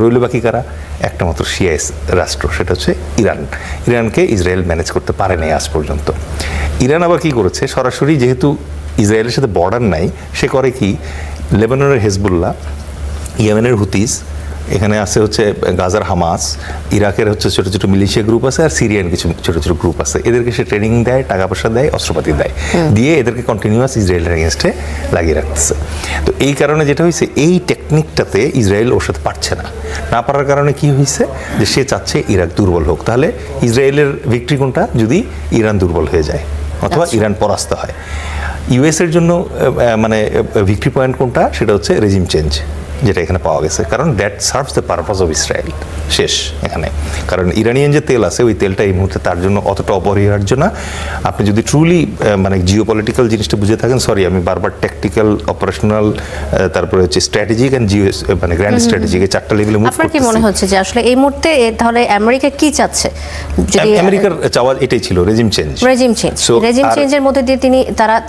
রইল বাকি কারা? একটা মাত্র শিয়া রাষ্ট্র, সেটা হচ্ছে ইরান। ইরানকে ইসরায়েল ম্যানেজ করতে পারে নাই আজ পর্যন্ত। ইরান আবার কি করেছে, সরাসরি যেহেতু ইসরায়েলের সাথে বর্ডার নাই, সে করে কি, লেবাননের হেজবুল্লাহ, ইয়েমেনের হুতিস, এখানে আছে হচ্ছে গাজার হামাস, ইরাকের হচ্ছে ছোটো ছোটো মিলিশিয়া গ্রুপ আছে, আর সিরিয়ান কিছু ছোটো ছোটো গ্রুপ আছে। এদেরকে সে ট্রেনিং দেয়, টাকা পয়সা দেয়, অস্ত্রপাতি দেয়, দিয়ে এদেরকে কন্টিনিউয়াস ইসরায়েলের এগেনস্টে লাগিয়ে রাখতেছে। তো এই কারণে যেটা হয়েছে, এই টেকনিকটাতে ইসরায়েল ওর সাথে পারছে না পারার কারণে কি হয়েছে, যে সে চাচ্ছে ইরাক দুর্বল হোক। তাহলে ইসরায়েলের ভিক্টরি কোনটা, যদি ইরান দুর্বল হয়ে যায় অথবা ইরান পরাস্ত হয়। ইউএসের জন্য মানে ভিক্টরি পয়েন্ট কোনটা, সেটা হচ্ছে রেজিম চেঞ্জ, যেটা এখানে পাওয়া গেছে, কারণ that serves the purpose of Israel. শেষ এখানে, কারণ ইরানিয়ান যে তেল আছে, ওই তেলটা এই মুহূর্তে তার জন্য অতটা অপরিহার্য না। আপনি যদি ট্রুলি মানে জিও পলিটিক্যাল জিনিসটা বুঝে থাকেন, সরি আমি বারবার ট্যাকটিক্যাল, অপারেশনাল, তারপরে হচ্ছে স্ট্র্যাটেজিক অ্যান্ড জিও, মানে গ্র্যান্ড স্ট্র্যাটেজিক, এই 4টা লেভেলে মুভ আপনার কি করতেছি। মনে হচ্ছে যে আসলে এই মুহূর্তে তাহলে আমেরিকা কি চাচ্ছে? যদি আমেরিকার চাওয়া এটাই ছিল, regime change. Regime change, So, regime আর- চেঞ্জের মধ্যে দিয়ে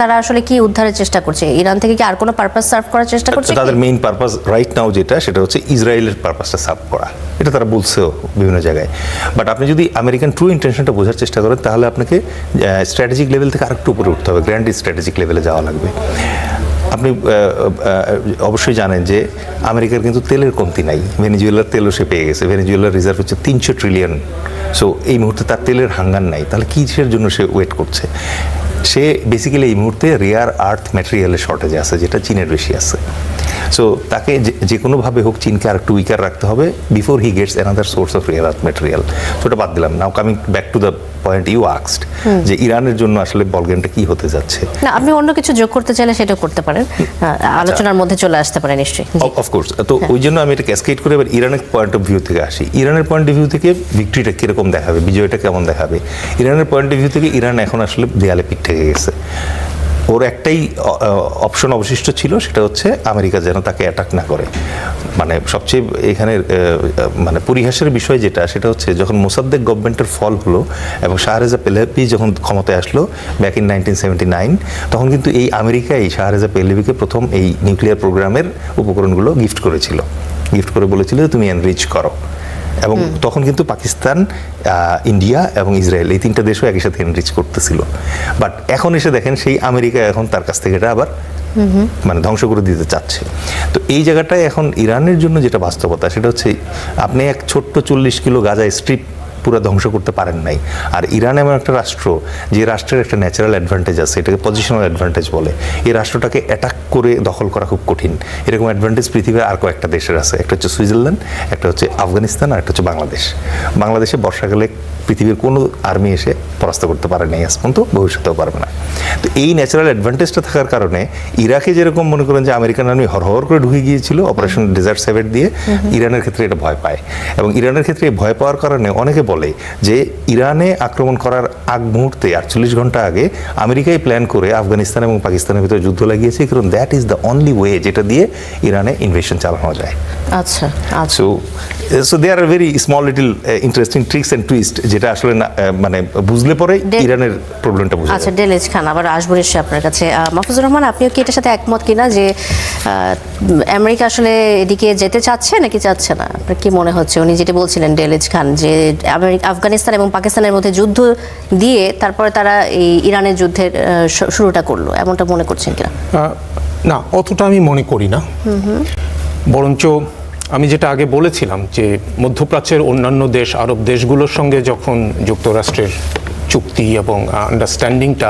তারা আসলে কি উদ্ধারের চেষ্টা করছে? ইরান থেকে কি আর কোনো পারপাস সার্ভ করার চেষ্টা করছে? তাদের মেইন পারপাস রাইট নাও সেটা হচ্ছে ইসরায়েলের পারপাসটা সার্ভ করা, এটা তারা বলছেও বিভিন্ন জায়গায়। বাট আপনি যদি আমেরিকান ট্রু ইন্টেনশনটা বোঝার চেষ্টা করেন, তাহলে আপনাকে স্ট্র্যাটেজিক লেভেল থেকে আরেকটু উপরে উঠতে হবে, গ্র্যান্ড স্ট্র্যাটেজিক লেভেলে যাওয়া লাগবে। আপনি অবশ্যই জানেন যে আমেরিকার কিন্তু তেলের কমতি নাই, ভেনেজুয়েলার তেলও সে পেয়ে গেছে, ভেনেজুয়েলার রিজার্ভ হচ্ছে 300 ট্রিলিয়ন। সো এই মুহূর্তে তার তেলের হাঙ্গার নাই, তাহলে কিসের জন্য সে ওয়েট করছে? সে বেসিক্যালি এই মুহূর্তে রেয়ার আর্থ ম্যাটেরিয়ালের শর্টেজে আছে, যেটা চীনের বেশি আছে। সো তাকে যে কোনোভাবে হোক চীনকে আর একটু উইকার রাখতে হবে before he gets another source of rare earth material. ওটা বাদ দিলাম। Now coming back to the point you asked, যে ইরানের জন্য আসলে বল গেমটা কি হতে যাচ্ছে। না, আপনি অন্য কিছু যোগ করতে চাইলে সেটাও করতে পারেন, আলোচনার মধ্যে চলে আসতে পারে নিশ্চয়ই। অফকোর্স। তো ওই জন্য আমি এটা ক্যাসকেড করে এবার ইরানের পয়েন্ট অফ ভিউ থেকে আসি। ইরানের পয়েন্ট অফ ভিউ থেকে ভিক্টরিটা কীরকম দেখাবে, বিজয়টা কেমন দেখাবে? ইরানের পয়েন্ট অফ ভিউ থেকে ইরান এখন আসলে দেয়ালে পিঠ থেকে গেছে। ওর একটাই অপশন অবশিষ্ট ছিল, সেটা হচ্ছে আমেরিকা যেন তাকে অ্যাটাক না করে। মানে সবচেয়ে এখানে মানে পরিহাসের বিষয় যেটা, সেটা হচ্ছে যখন মোসাদ্দেক গভর্নমেন্টের ফল হলো এবং শাহ রেজা পেহলেভি যখন ক্ষমতায় আসলো ব্যাক ইন 1979, তখন কিন্তু এই আমেরিকাই শাহ রেজা পেহলেভিকে প্রথম এই নিউক্লিয়ার প্রোগ্রামের উপকরণগুলো গিফট করেছিল, গিফট করে বলেছিল যে তুমি এনরিচ করো। এবং তখন কিন্তু পাকিস্তান, ইন্ডিয়া এবং ইসরায়েল এই তিনটা দেশও একই সাথে এনরিচ করতেছিল। বাট এখন এসে দেখেন সেই আমেরিকা এখন তার কাছ থেকে এটা আবার মানে ধ্বংস করে দিতে চাচ্ছে। তো এই জায়গাটায় এখন ইরানের জন্য যেটা বাস্তবতা, সেটা হচ্ছে আপনি এক ছোট্ট 40 কিলো গাজা স্ট্রিপ পুরো ধ্বংস করতে পারেন নাই। আর ইরান এমন একটা রাষ্ট্র, যে রাষ্ট্রের একটা ন্যাচারাল অ্যাডভান্টেজ আছে, এটাকে পজিশনাল অ্যাডভান্টেজ বলে। এই রাষ্ট্রটাকে অ্যাটাক করে দখল করা খুব কঠিন। এরকম অ্যাডভান্টেজ পৃথিবীর আর কয়েকটা দেশের আছে, একটা হচ্ছে সুইজারল্যান্ড, একটা হচ্ছে আফগানিস্তান, আর একটা হচ্ছে বাংলাদেশ। বাংলাদেশে বর্ষাকালে পৃথিবীর কোনো আর্মি এসে পরাস্ত করতে পারে নাই আজ পর্যন্ত, ভবিষ্যতেও পারবে না। তো এই ন্যাচারাল অ্যাডভান্টেজটা থাকার কারণে ইরাকে যেরকম মনে করেন যে আমেরিকান আর্মি হরহর করে ঢুকে গিয়েছিল অপারেশন ডেজার্ট সেভেট দিয়ে, ইরানের ক্ষেত্রে এটা ভয় পায়। এবং ইরানের ক্ষেত্রে ভয় পাওয়ার কারণে অনেকে বলে যে ইরানে আক্রমণ করার আগ মুহূর্তে 48 ঘন্টা আগে আমেরিকাই প্ল্যান করে আফগানিস্তান এবং পাকিস্তানের ভিতরে যুদ্ধ লাগিয়েছে, কারণ that is the only way যেটা দিয়ে ইরানে ইনভেশন চালানো যায়। আচ্ছা আচ্ছা। So they are very small little interesting tricks and twist, যেটা আসলে মানে বুঝলে পরে ইরানের প্রবলেমটা বুঝা যায়। আচ্ছা ডেলেজ খান, আবার আসবো নিশ্চয়ই আপনার কাছে। মাহফুজুর রহমান, আপনিও কি এটার সাথে একমত কিনা যে আমেরিকা আসলে এদিকে যেতে চাচ্ছে নাকি চাচ্ছে না? আপনার কি মনে হচ্ছে? উনি যেটা বলছিলেন ডেলেজ খান, যে আফগানিস্তান এবং পাকিস্তানের মধ্যে যুদ্ধ দিয়ে তারপরে তারা এই ইরানের যুদ্ধের শুরুটা করলো, এমনটা মনে করছেন কিনা? না, অতটা আমি মনে করি না। বরঞ্চ আমি যেটা আগে বলেছিলাম যে মধ্যপ্রাচ্যের অন্যান্য দেশ, আরব দেশগুলোর সঙ্গে যখন যুক্তরাষ্ট্রের চুক্তি এবং আন্ডারস্ট্যান্ডিংটা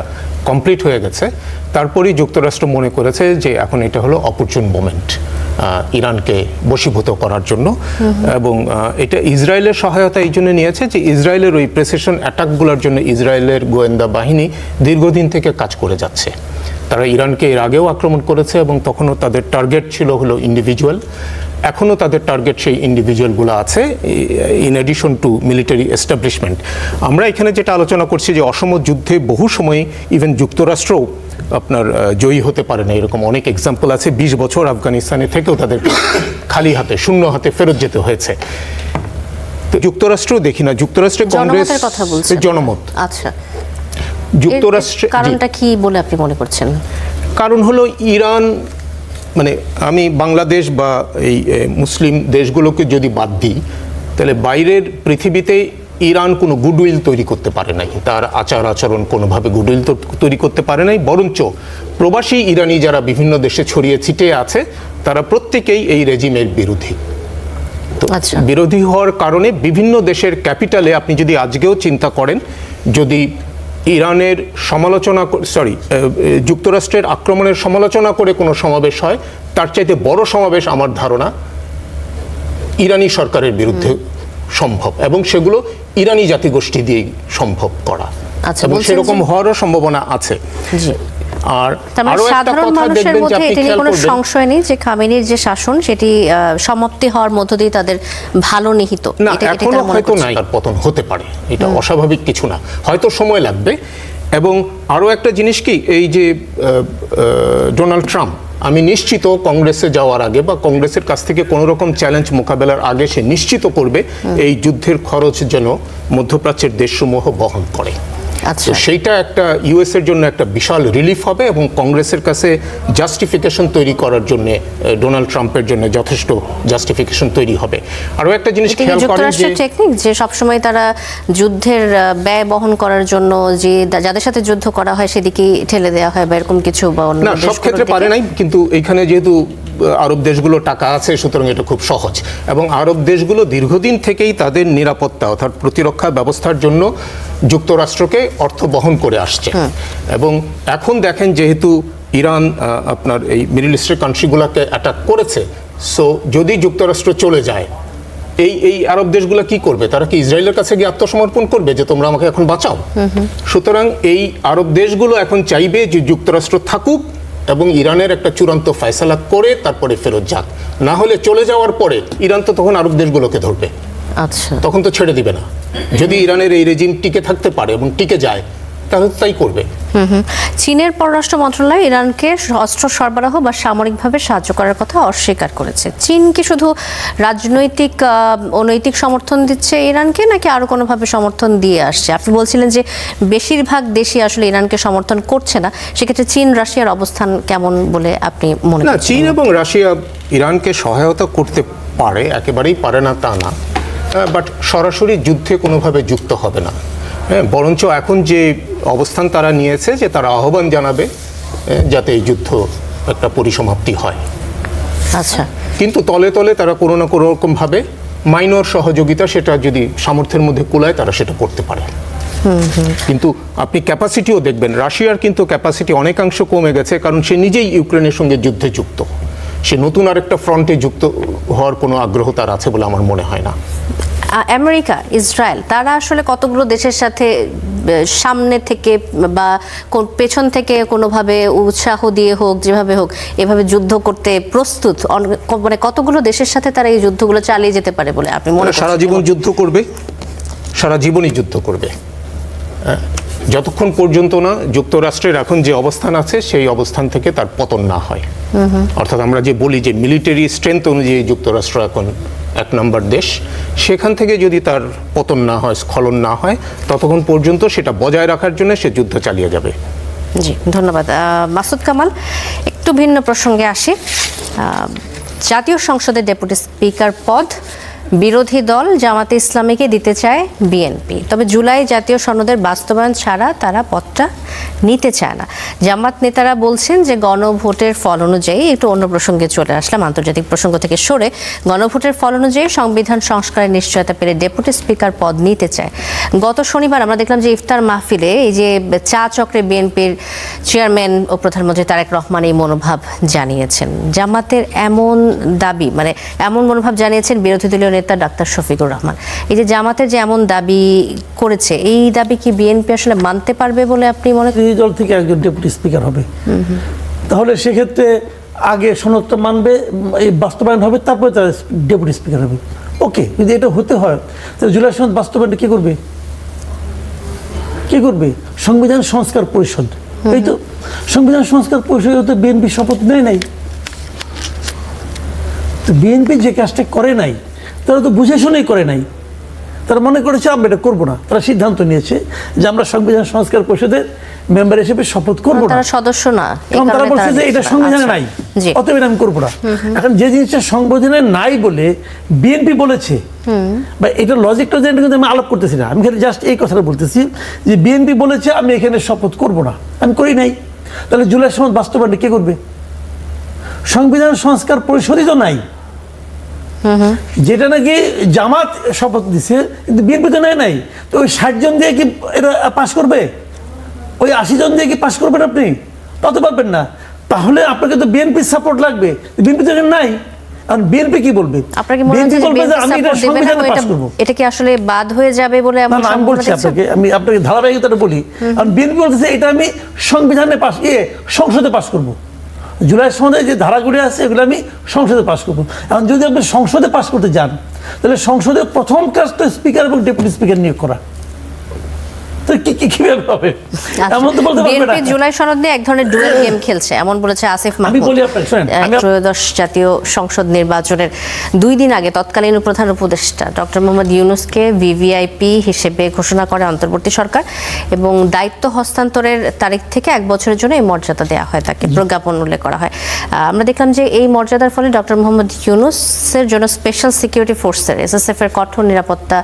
কমপ্লিট হয়ে গেছে, তারপরেই যুক্তরাষ্ট্র মনে করেছে যে এখন এটা হলো অপরচুন মোমেন্ট ইরানকে বশীভূত করার জন্য। এবং এটা ইসরায়েলের সহায়তা এই জন্য নিয়েছে যে ইসরায়েলের ওই প্রেসিশন অ্যাটাকগুলোর জন্য ইসরায়েলের গোয়েন্দা বাহিনী দীর্ঘদিন থেকে কাজ করে যাচ্ছে। তারা ইরানকে এর আগেও আক্রমণ করেছে এবং তখনও তাদের টার্গেট ছিল হলো ইন্ডিভিজুয়াল। এখনও তাদের টার্গেট সেই ইন্ডিভিজুয়ালগুলো আছে, in addition to military establishment. আমরা এখানে যেটা আলোচনা করছি যে অসম যুদ্ধে বহু সময় ইভেন যুক্তরাষ্ট্রও আপনার জয়ী হতে পারে না, এরকম অনেক এক্সাম্পল আছে। 20 বছর আফগানিস্তানে থেকেও তাদেরকে খালি হাতে, শূন্য হাতে ফেরত যেতে হয়েছে। তো যুক্তরাষ্ট্র দেখি না, যুক্তরাষ্ট্রে কংগ্রেস জনমত। আচ্ছা, যুক্তরাষ্ট্রে কারণটা কি বলে আপনি মনে করছেন? কারণ হলো ইরান, মানে আমি বাংলাদেশ বা এই মুসলিম দেশগুলোকে যদি বাদ দিই, তাহলে বাইরের পৃথিবীতে ইরান কোনো গুডউইল তৈরি করতে পারে নাই, তার আচার আচরণ কোনোভাবে গুডউইল তৈরি করতে পারে নাই। বরঞ্চ প্রবাসী ইরানি যারা বিভিন্ন দেশে ছড়িয়ে ছিটিয়ে আছে, তারা প্রত্যেকেই এই রেজিমের বিরোধী। তো বিরোধী হওয়ার কারণে বিভিন্ন দেশের ক্যাপিটালে আপনি যদি আজকেও চিন্তা করেন, যদি ইরানের সমালোচনা, যুক্তরাষ্ট্রের আক্রমণের সমালোচনা করে কোনো সমাবেশ হয়, তার চাইতে বড় সমাবেশ আমার ধারণা ইরানি সরকারের বিরুদ্ধে সম্ভব, এবং সেগুলো ইরানি জাতিগোষ্ঠী দিয়ে সম্ভব করা, এবং সেরকম হওয়ারও সম্ভাবনা আছে। আর সাধারণ মানুষের মধ্যে এটা নিয়ে কোনো সংশয় নেই যে খামেনির যে শাসন, সেটি সমাপ্তি হওয়ার মধ্য দিয়ে তাদের ভালো নিহিত। না, এখনো হয়তো নাই, তার পতন হতে পারে, এটা অস্বাভাবিক কিছু না, হয়তো সময় লাগবে। এবং আরও একটা জিনিস কি, এই যে ডোনাল্ড ট্রাম্প, আমি নিশ্চিত কংগ্রেসে যাওয়ার আগে বা কংগ্রেসের কাছ থেকে কোনো রকম চ্যালেঞ্জ মোকাবেলার আগে সে নিশ্চিত করবে এই যুদ্ধের খরচ যেন মধ্যপ্রাচ্যের দেশসমূহ বহন করে। আচ্ছা, সেইটা একটা ইউএস এর জন্য একটা বিশাল রিলিফ হবে, এবং কংগ্রেসের কাছে জাস্টিফিকেশন তৈরি করার জন্য ডোনাল্ড ট্রাম্পের জন্য যথেষ্ট জাস্টিফিকেশন তৈরি হবে। আরও একটা জিনিস খেয়াল করেন যে টেকনিক, যে সবসময় তারা যুদ্ধের ব্যয় বহন করার জন্য যে যাদের সাথে যুদ্ধ করা হয় সেদিকে ঠেলে দেওয়া হয়, বা এরকম কিছু? না, সব ক্ষেত্রে পারে নাই, কিন্তু এইখানে যেহেতু আরব দেশগুলো টাকা আছে, সুতরাং এটা খুব সহজ। এবং আরব দেশগুলো দীর্ঘদিন থেকেই তাদের নিরাপত্তা অর্থাৎ প্রতিরক্ষা ব্যবস্থার জন্য যুক্তরাষ্ট্রকে অর্থ বহন করে আসছে। এবং এখন দেখেন, যেহেতু ইরান আপনার এই মিডল ইস্টের কান্ট্রিগুলোকে অ্যাটাক করেছে, সো যদি যুক্তরাষ্ট্র চলে যায়, এই আরব দেশগুলো কি করবে? তারা কি ইসরায়েলের কাছে গিয়ে আত্মসমর্পণ করবে যে তোমরা আমাকে এখন বাঁচাও? সুতরাং এই আরব দেশগুলো এখন চাইবে যে যুক্তরাষ্ট্র থাকুক এবং ইরানের একটা চূড়ান্ত ফয়সালা করে তারপরে ফেরত যাক। না হলে চলে যাওয়ার পরে ইরান তো তখন আরব দেশগুলোকে ধরবে। আচ্ছা, তখন তো ছেড়ে দিবে না। যদি ইরানের এই রেজিম টিকে থাকতে পারে এবং টিকে যায়, তাহলে তো তাই করবে। চীনের পররাষ্ট্র মন্ত্রণালয় ইরানকে অস্ত্র সরবরাহ বা সামরিকভাবে সাহায্য করার কথা অস্বীকার করেছে। চীন কি শুধু রাজনৈতিক অনৈতিক সমর্থন দিচ্ছে ইরানকে, নাকি আরো কোনোভাবে সমর্থন দিয়ে আসছে? আপনি বলছিলেন যে বেশিরভাগ দেশই আসলে ইরানকে সমর্থন করছে না, সেক্ষেত্রে চীন রাশিয়ার অবস্থান কেমন বলে আপনি মনে না, করছেন? চীন এবং রাশিয়া ইরানকে সহায়তা করতে পারে, একেবারেই পারে না তা না, বাট সরাসরি যুদ্ধে কোনোভাবে যুক্ত হবে না। বরঞ্চ এখন যে অবস্থান তারা নিয়েছে যে তারা আহ্বান জানাবে যাতে এই যুদ্ধ একটা পরিসমাপ্তি হয়। আচ্ছা, কিন্তু তলে তলে তারা কোনো না কোনো রকমভাবে মাইনর সহযোগিতা, সেটা যদি সামর্থ্যের মধ্যে কুলায় তারা সেটা করতে পারে। কিন্তু আপনি ক্যাপাসিটিও দেখবেন, রাশিয়ার কিন্তু ক্যাপাসিটি অনেকাংশ কমে গেছে, কারণ সে নিজেই ইউক্রেনের সঙ্গে যুদ্ধে যুক্ত। সে নতুন আরেকটা ফ্রন্টে যুক্ত হওয়ার কোনো আগ্রহ তার আছে বলে আমার মনে হয় না। আমেরিকা, ইসরায়েল, তারা আসলে কতগুলো দেশের সাথে সামনে থেকে বা পেছন থেকে কোনোভাবে উৎসাহ দিয়ে হোক, যেভাবে হোক, এভাবে যুদ্ধ করতে প্রস্তুত? মানে কতগুলো দেশের সাথে তারা এই যুদ্ধগুলো চালিয়ে যেতে পারে বলে আপনি মনে করেন? সারা জীবন যুদ্ধ করবে, সারা জীবনই যুদ্ধ করবে, যতক্ষণ পর্যন্ত না যুক্তরাষ্ট্রের এখন যে অবস্থান আছে সেই অবস্থান থেকে তার পতন না হয়। অর্থাৎ আমরা যে বলি যে মিলিটারি স্ট্রেংথ অনুযায়ী যুক্তরাষ্ট্র এখন 1 নম্বর দেশ, সেখান থেকে যদি তার পতন না হয়, স্খলন না হয়, ততক্ষণ পর্যন্ত সেটা বজায় রাখার জন্য সে যুদ্ধ চালিয়ে যাবে। জি, ধন্যবাদ। মাসুদ কামাল, একটু ভিন্ন প্রসঙ্গে আসি। জাতীয় সংসদের ডেপুটি স্পিকার পদ বিরোধী দল জামাতে ইসলামীকে দিতে চায় বিএনপি, তবে জুলাই জাতীয় সনদের বাস্তবায়ন ছাড়া তারা পদটা নিতে চায় না। জামাত নেতারা বলছেন যে গণভোটের ফল অনুযায়ী, একটু অন্য প্রসঙ্গে চলে আসলাম, আন্তর্জাতিক প্রসঙ্গ থেকে সরে, গণভোটের ফল অনুযায়ী সংবিধান সংস্কারের নিশ্চয়তা পেলে ডেপুটি স্পিকার পদ নিতে চায়। গত শনিবার আমরা দেখলাম যে ইফতার মাহফিলে এই যে চা চক্রে বিএনপির চেয়ারম্যান ও প্রধানমন্ত্রী তারেক রহমান এই মনোভাব জানিয়েছেন। জামাতের এমন দাবি, মানে এমন মনোভাব জানিয়েছেন বিরোধী দলীয় নেতা ডাক্তার শফিকুর রহমান। এই যে জামাতের যে এমন দাবি করেছে, এই দাবি কি বিএনপি আসলে মানতে পারবে বলে আপনি মনে করেন? এই দল থেকে একজন ডেপুটি স্পিকার হবে, তাহলে সেক্ষেত্রে আগে সনদটা মানবে, এই বাস্তবায়ন হবে, তারপরে তারা ডেপুটি স্পিকার হবে। ওকে, যদি এটা হতে হয় তাহলে জুলাই সনদ বাস্তবায়নটা কি করবে? কি করবে? সংবিধান সংস্কার পরিষদ। এই তো সংবিধান সংস্কার পরিষদে তো বিএনপি শপথ নেয় নাই। তো বিএনপি যে কাজটা করে নাই, তারা তো বুঝে শুনেই করে নাই। তারা মনে করেছে আমরা এটা করবো না। তারা সিদ্ধান্ত নিয়েছে যে আমরা সংবিধান সংস্কার পরিষদের মেম্বার হিসেবে শপথ করবো না, তারা সদস্য না, কারণ তারা বলছে যে এটা সংবিধানে নাই, জি। অতএব আমি করবো না। এখন যে জিনিসটা সংবিধানে নাই বলে বিএনপি বলেছে, বা এটা লজিকটা যেটা কিন্তু আমি আলাপ করতেছি না, আমি খালি জাস্ট এই কথাটা বলতেছি যে বিএনপি বলেছে আমি এখানে শপথ করবো না, আমি করি নাই, তাহলে জুলাই সনদ বাস্তবায়ন কে করবে? সংবিধান সংস্কার পরিষদই তো নাই, যেটা নাকি জামাত শপথ দিছে, কিন্তু বিএনপি তো নেয় নাই। তো ওই 60 জন দিয়ে কি এটা পাশ করবে? ওই 80 জন দিয়ে কি পাশ করবেন আপনি? তত পারবেন না। তাহলে আপনাকে তো বিএনপির সাপোর্ট লাগবে, বিএনপি তো এখানে নাই। আর বিএনপি কি বলবে? আপনার কি মনে হচ্ছে যে বিএনপি আমি এটা সংবিধানে পাশ করব? এটা কি আসলে বাদ হয়ে যাবে বলে না, আমি বলছি আপনাকে, আমি আপনাকে ধারাবাহিকতাটা বলি। আর বিএনপি বলতেছে এটা আমি সংবিধানে পাশ, সংসদে পাশ করব। জুলাই সনদে যে ধারাগুলি আছে এগুলো আমি সংসদে পাশ করবো। এখন যদি আপনি সংসদে পাশ করতে যান, তাহলে সংসদে প্রথম কাজ তো স্পিকার এবং ডেপুটি স্পিকার নিয়োগ করা। তো কিভাবে হবে? এমন তো বলতে পারবে না। বিএনপি জুলাই সনদ নিয়ে এক ধরনের ডুয়েল গেম খেলছে, এমন বলেছে আসিফ আমি মাহমুদ। বলি আপনাকে, শুনেন, ত্রয়োদশ জাতীয় সংসদ নির্বাচনের 2 দিন আগে তৎকালীন প্রধান উপদেষ্টা ডক্টর মোহাম্মদ ইউনূসকে ভিভিআইপি হিসেবে ঘোষণা করে অন্তর্বর্তী সরকার, এবং দায়িত্ব হস্তান্তরের তারিখ থেকে 1 বছরের জন্য এই মর্যাদা দেওয়া হয়, তাকে প্রজ্ঞাপন উল্লেখ করা হয়। আমরা দেখলাম যে এই মর্যাদার ফলে ডক্টর মোহাম্মদ ইউনূসের জন্য স্পেশাল সিকিউরিটি ফোর্সের SSF এর কঠোর নিরাপত্তা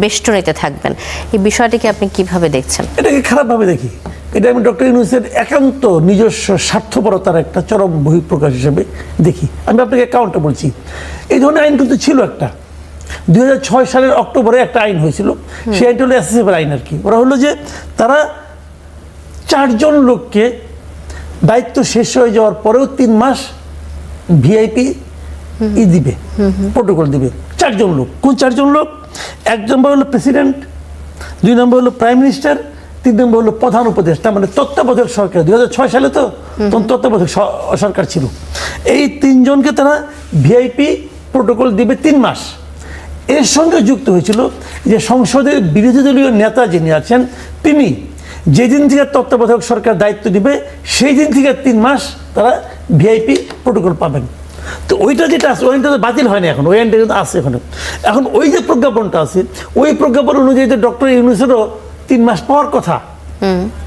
বেষ্টনীতে থাকবেন। এই বিষয়টিকে আপনি কিভাবে দেখছেন? এটাকে খারাপভাবে দেখি। এটা আমি ডক্টর ইউনূসের একান্ত নিজস্ব স্বার্থপরতার একটা চরম বহিঃপ্রকাশ হিসেবে দেখি। আমি আপনাকে কাউন্টটা বলছি, এই ধরনের আইন কিন্তু ছিল একটা 2006 সালের অক্টোবরে একটা আইন হয়েছিল। সেই আইনটা হলো SSF এর আইন আর কি। ওরা হলো যে তারা 4 জন লোককে দায়িত্ব শেষ হয়ে যাওয়ার পরেও 3 মাস ভিআইপি দিবে, প্রোটোকল দিবে। 4 জন লোক। কোন 4 জন লোক? 1 নম্বর হলো প্রেসিডেন্ট, 2 নম্বর হলো প্রাইম মিনিস্টার, 3 নম্বর হলো প্রধান উপদেষ্টা, মানে তত্ত্বাবধায়ক সরকার। 2006 সালে তো তখন তত্ত্বাবধায়ক সরকার ছিল। এই 3 জনকে তারা ভিআইপি প্রোটোকল দিবে 3 মাস। এর সঙ্গে যুক্ত হয়েছিল যে সংসদের বিরোধী দলীয় নেতা যিনি আছেন তিনি যেদিন থেকে তত্ত্বাবধায়ক সরকার দায়িত্ব দিবে সেই দিন থেকে 3 মাস তারা ভিআইপি প্রোটোকল পাবেন। তো ওইটা যেটা আছে ওইটা তো বাতিল হয়নি এখন, ওই আইনটা কিন্তু আছে এখন। এখন ওই যে প্রজ্ঞাপনটা আছে ওই প্রজ্ঞাপন অনুযায়ী ডক্টর ইউনূসেরও 3 মাস পাওয়ার কথা,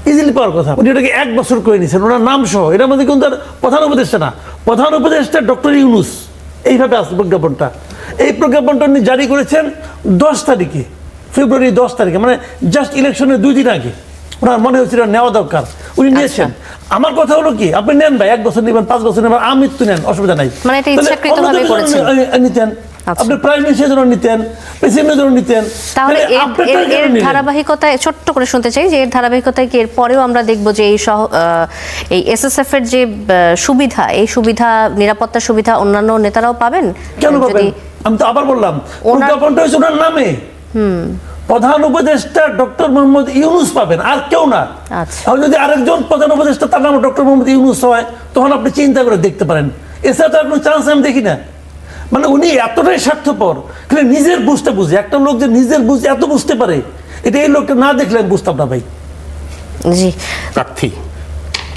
ইজিলি পাওয়ার কথা। উনি এটাকে 1 বছর করে নিয়েছেন ওনার নাম সহ। এটার মধ্যে কিন্তু আর প্রধান উপদেষ্টা না, প্রধান উপদেষ্টা ডক্টর ইউনূস, এইভাবে আছে প্রজ্ঞাপনটা। এই প্রজ্ঞাপনটা উনি জারি করেছেন 10 তারিখে, ফেব্রুয়ারি 10 তারিখে, মানে জাস্ট ইলেকশনের 2 দিন আগে। ওনার মনে হচ্ছিল নেওয়া দরকার, উনি নিয়েছেন। আমার কথা হলো কি, আপনি নেন ভাই, 1 বছর নেবেন, 5 বছর নেবেন, আমৃত্যু নেন, অসুবিধা নাই। মানে এটা ইচ্ছাকৃতভাবে করেছেন। নিতেন আচ্ছা। আপনি প্রাইম মিনিস্টারের জন্য নিতেন, প্রেসিডেন্টের জন্য নিতেন। তাহলে আপনি এর ধারাবাহিকতায় ছোট্ট করে শুনতে চাই যে এর ধারাবাহিকতায় কি এর পরেও আমরা দেখব যে এই এসএসএফ এর যে সুবিধা, এই সুবিধা, নিরাপত্তা সুবিধা অন্যান্য নেতারাও পাবেন? কেন পাবেন? আমি তো আবার বললাম প্রজ্ঞাপনটা হচ্ছে ওনার নামে। প্রধান উপদেষ্টা ডক্টর মোহাম্মদ ইউনূস পাবেন, আর কেউ না। আচ্ছা। আর যদি আরেকজন প্রধান উপদেষ্টা তার নাম ডক্টর মোহাম্মদ ইউনূস হয় তখন আপনি চিন্তা করে দেখতে পারেন। এছাড়া তো কোনো চান্স আমি দেখি না। মানে উনি এতটাই স্বার্থপর, খালি নিজের বুঝতে বুঝে, একটা লোক যে নিজের বুঝ এত বুঝতে পারে, এটা এই লোকটা না দেখলে আমি বুঝতাম না ভাই। জি, প্রার্থী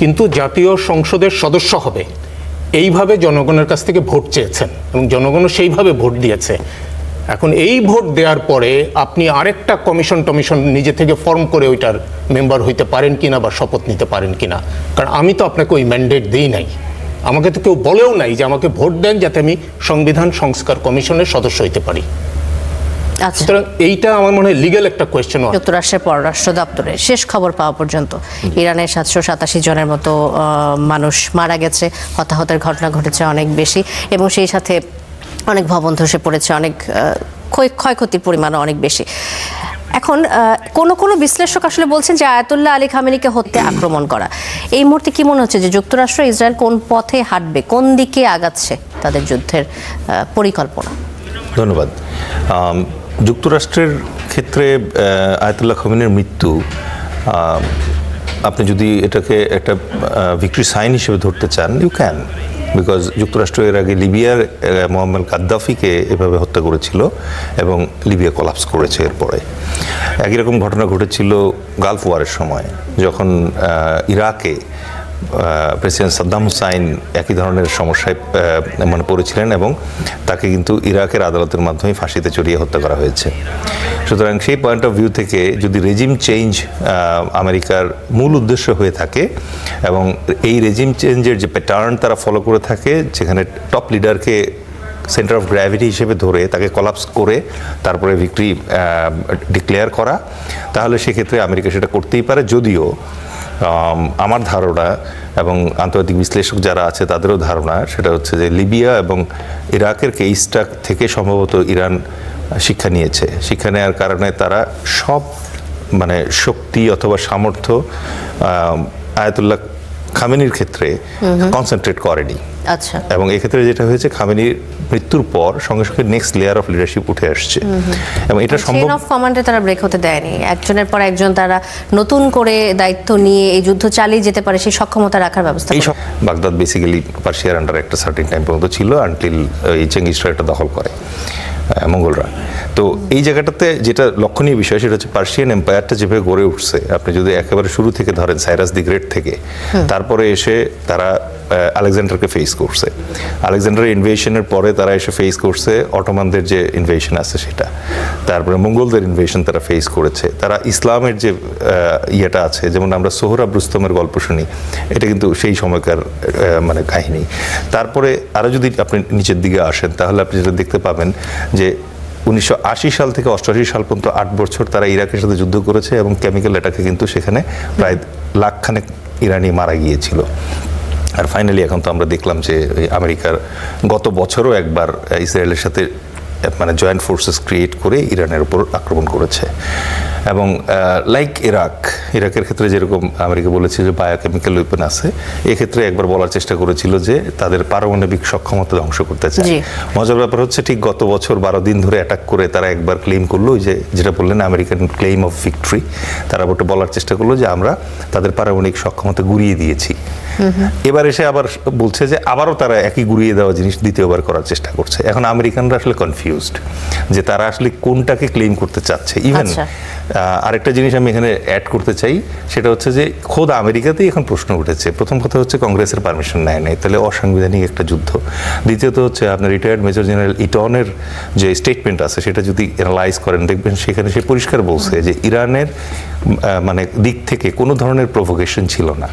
কিন্তু জাতীয় সংসদের সদস্য হবে এইভাবে জনগণের কাছ থেকে ভোট চেয়েছেন এবং জনগণও সেইভাবে ভোট দিয়েছে। এখন এই ভোট দেওয়ার পরে আপনি আরেকটা কমিশন নিজে থেকে ফর্ম করে ওইটার মেম্বার হইতে পারেন কিনা বা শপথ নিতে পারেন কিনা, কারণ আমি তো আপনাকে ওই ম্যান্ডেট দিই নাই। আমাকে তো কেউ বলেও নাই যে আমাকে ভোট দেন যাতে আমি সংবিধান সংস্কার কমিশনের সদস্য হইতে পারি। আচ্ছা। সুতরাং এইটা আমার মনে হয় লিগ্যাল একটা কোয়েশ্চেন। যুক্তরাষ্ট্রের পররাষ্ট্র দপ্তরের শেষ খবর পাওয়া পর্যন্ত ইরানের 787 জনের মতো মানুষ মারা গেছে, হতাহতের ঘটনা ঘটেছে অনেক বেশি, এবং সেই সাথে অনেক ভবন ধসে পড়েছে, অনেক ক্ষয়ক্ষতির পরিমাণও অনেক বেশি। এখন কোন বিশ্লেষক আসলে বলছেন যে আয়াতুল্লাহ আলী খামেনিকে হত্যা আক্রমণ করা, এই মুহূর্তে কি মনে হচ্ছে যে যুক্তরাষ্ট্র ইসরায়েল কোন পথে হাঁটবে, কোন দিকে আগাচ্ছে তাদের যুদ্ধের পরিকল্পনা? ধন্যবাদ। যুক্তরাষ্ট্রের ক্ষেত্রে আয়াতুল্লাহ খামেনির মৃত্যু, আপনি যদি এটাকে একটা ভিক্টরি সাইন হিসেবে ধরতে চান, ইউ ক্যান, বিকজ যুক্তরাষ্ট্র এর আগে লিবিয়ার মোহাম্মদ গাদ্দাফিকে এভাবে হত্যা করেছিল এবং লিবিয়া কোলাপস করেছে। এরপরে একই রকম ঘটনা ঘটেছিল গালফ ওয়ারের সময়, যখন ইরাকে প্রেসিডেন্ট সাদ্দাম হুসাইন একই ধরনের সমস্যায় মানে পড়েছিলেন এবং তাকে কিন্তু ইরাকের আদালতের মাধ্যমে ফাঁসিতে চড়িয়ে হত্যা করা হয়েছে। সুতরাং সেই পয়েন্ট অফ ভিউ থেকে যদি রেজিম চেঞ্জ আমেরিকার মূল উদ্দেশ্য হয়ে থাকে এবং এই রেজিম চেঞ্জের যে প্যাটার্ন তারা ফলো করে থাকে, যেখানে টপ লিডারকে সেন্টার অফ গ্র্যাভিটি হিসেবে ধরে তাকে কলাপস করে তারপরে ভিক্টরি ডিক্লেয়ার করা, তাহলে সেক্ষেত্রে আমেরিকা সেটা করতেই পারে। যদিও আমার ধারণা এবং আন্তর্জাতিক বিশ্লেষক যারা আছে তাদেরও ধারণা, সেটা হচ্ছে যে লিবিয়া এবং ইরাকের কেসটা থেকে সম্ভবত ইরান শিক্ষা নিয়েছে। শিক্ষা নেওয়ার কারণে তারা সব মানে শক্তি অথবা সামর্থ্য আয়াতুল্লাহ খামেনির ক্ষেত্রে কনসেন্ট্রেট করেনি। আচ্ছা। এবং এক্ষেত্রে যেটা হয়েছে, খামেনির মৃত্যুর পর সঙ্গে সঙ্গে নেক্সট লেয়ার অফ লিডারশিপ উঠে আসছে এবং এটা সম্ভব। চেইন অফ কমান্ডে তারা ব্রেক হতে দেয়নি, একজনের পর একজন তারা নতুন করে দায়িত্ব নিয়ে এই যুদ্ধ চালিয়ে যেতে পারে সেই সক্ষমতা রাখার ব্যবস্থা। এই বাগদাদ বেসিক্যালি পার্সিয়ার আন্ডার একটা সার্টেন টাইম পর্যন্ত ছিল, আনটিল এই চেঙ্গিসরা এটা দখল করে মঙ্গলরা। তো এই জায়গাটাতে যেটা লক্ষণীয় বিষয় সেটা হচ্ছে পার্সিয়ান এম্পায়ারটা যেভাবে গড়ে উঠছে। আপনি যদি একেবারে শুরু থেকে ধরেন সাইরাস দি গ্রেট থেকে, তারপরে এসে তারা আলেকজান্ডারকে ফেস করছে, আলেকজান্ডারের ইনভেশনের পরে তারা এসে ফেস করছে অটোমানদের যে ইনভেশন আছে সেটা, তারপরে মঙ্গলদের ইনভেশন তারা ফেস করেছে, তারা ইসলামের যে ইয়েটা আছে, যেমন আমরা সোহরাব রুস্তমের গল্প শুনি, এটা কিন্তু সেই সময়কার মানে কাহিনী। তারপরে আরও যদি আপনি নিচের দিকে আসেন তাহলে আপনি যেটা দেখতে পাবেন যে 1980 সাল থেকে 88 সাল পর্যন্ত 8 বছর তারা ইরাকের সাথে যুদ্ধ করেছে এবং কেমিক্যাল অ্যাটাকে কিন্তু সেখানে প্রায় লাখখানেক ইরানি মারা গিয়েছিল। আর ফাইনালি এখন তো আমরা দেখলাম যে আমেরিকার গত বছরও একবার ইসরায়েলের সাথে মানে জয়েন্ট ফোর্সেস ক্রিয়েট করে ইরানের উপর আক্রমণ করেছে। এবং লাইক ইরাকের ক্ষেত্রে যেরকম আমেরিকা বলেছে যে বায়োকেমিক্যাল ওয়েপন আছে, এক্ষেত্রে একবার বলার চেষ্টা করেছিল যে তাদের পারমাণবিক সক্ষমতা ধ্বংস করতে চায়। মজার ব্যাপার হচ্ছে ঠিক গত বছর 12 দিন ধরে অ্যাটাক করে তারা একবার ক্লেম করলো, যে যেটা বললেন আমেরিকান ক্লেম অফ ভিক্টরি, তারা ওটা বলার চেষ্টা করলো যে আমরা তাদের পারমাণবিক সক্ষমতা গুড়িয়ে দিয়েছি। এবার এসে আবার বলছে যে আবারও তারা একই গুড়িয়ে দেওয়া জিনিস দ্বিতীয়বার করার চেষ্টা করছে। এখন আমেরিকানরা আসলে কনফিউজড যে তারা আসলে কোনটাকে ক্লেম করতে চাচ্ছে। ইভেন আরেকটা জিনিস আমি এখানে অ্যাড করতে চাই, সেটা হচ্ছে যে খোদ আমেরিকাতেই এখন প্রশ্ন উঠেছে। প্রথম কথা হচ্ছে কংগ্রেসের পারমিশন নেয় নাই, তাহলে অসাংবিধানিক একটা যুদ্ধ। দ্বিতীয়ত হচ্ছে আপনার রিটায়ার্ড মেজর জেনারেল ইটনের যে স্টেটমেন্ট আছে সেটা যদি অ্যানালাইজ করেন দেখবেন সেখানে সে পরিষ্কার বলছে যে ইরানের মানে দিক থেকে কোনো ধরনের প্রভোকেশন ছিল না,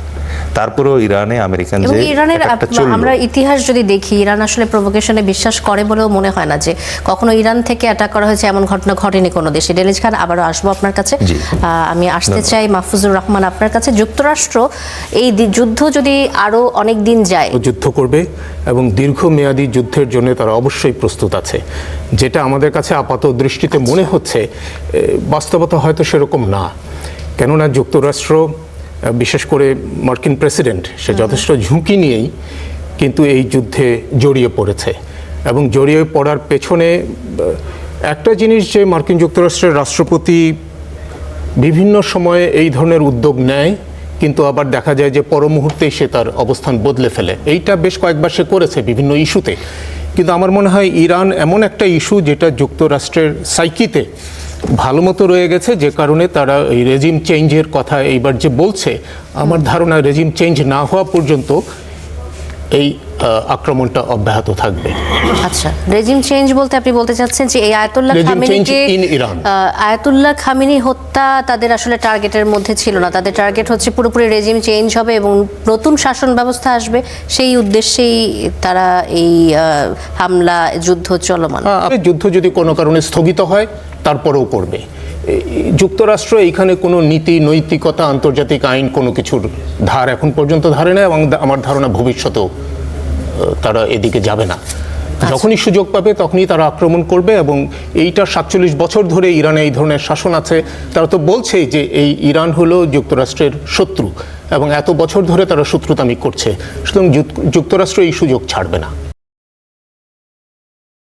তারপরেও ইরানে আমেরিকান এবং যে ইরানের একটা চললো। আমরা ইতিহাস যদি দেখি, ইরান আসলে প্রভোকেশনে বিশ্বাস করে বলেও মনে হয় না যে কখনো ইরান থেকে অ্যাটাক করা হয়েছে, এমন ঘটনা ঘটেনি কোনো দেশে। ডেলিজ খান, আবারও আসবো আপনার কাছে। জি। আমি আসতে চাই মাহফুজুর রহমান আপনার কাছে। যুক্তরাষ্ট্র এই যুদ্ধ যদি আরো অনেক দিন যায়, যুদ্ধ করবে এবং দীর্ঘমেয়াদী যুদ্ধের জন্য তারা অবশ্যই প্রস্তুত আছে, যেটা আমাদের কাছে আপাত দৃষ্টিতে মনে হচ্ছে, বাস্তবতা হয়তো সেরকম না। কেননা যুক্তরাষ্ট্র, বিশেষ করে মার্কিন প্রেসিডেন্ট, সে যথেষ্ট ঝুঁকি নিয়েই কিন্তু এই যুদ্ধে জড়িয়ে পড়েছে। এবং জড়িয়ে পড়ার পেছনে একটা জিনিস, যে মার্কিন যুক্তরাষ্ট্রের রাষ্ট্রপতি বিভিন্ন সময়ে এই ধরনের উদ্যোগ নেয়, কিন্তু আবার দেখা যায় যে পর মুহূর্তেই সে তার অবস্থান বদলে ফেলে। এইটা বেশ কয়েকবার সে করেছে বিভিন্ন ইস্যুতে। কিন্তু আমার মনে হয় ইরান এমন একটা ইস্যু যেটা যুক্তরাষ্ট্রের সাইকিতে ভালো মতো রয়ে গেছে, যে কারণে তারা এই রেজিম চেঞ্জের কথা এইবার যে বলছে, আমার ধারণা রেজিম চেঞ্জ না হওয়া পর্যন্ত এই আক্রমণটা অব্যাহত থাকবে। আচ্ছা, রেজিম চেঞ্জ বলতে আপনি বলতে চাচ্ছেন যে এই Ayatollah Regime খামেনিকে, change in Iran. Ayatollah Khamenei হত্যা তাদের আসলে টার্গেটের মধ্যে ছিল না। তাদের টার্গেট হচ্ছে পুরোপুরি রেজিম চেঞ্জ হবে এবং নতুন শাসন ব্যবস্থা আসবে, সেই উদ্দেশ্যেই তারা এই হামলা, যুদ্ধ চলমান। যুদ্ধ যদি কোনো কারণে স্থগিত হয় তারপরেও করবে। যুক্তরাষ্ট্র এইখানে কোনো নীতি, নৈতিকতা, আন্তর্জাতিক আইন কোনো কিছুর ধার এখন পর্যন্ত ধারে না, এবং আমার ধারণা ভবিষ্যতেও তারা এদিকে যাবে না। যখনই সুযোগ পাবে তখনই তারা আক্রমণ করবে। এবং এইটা 47 বছর ধরে ইরানে এই ধরনের শাসন আছে। তারা তো বলছেই যে এই ইরান হলো যুক্তরাষ্ট্রের শত্রু, এবং এত বছর ধরে তারা শত্রুতামি করছে। সুতরাং যুক্তরাষ্ট্র এই সুযোগ ছাড়বে না।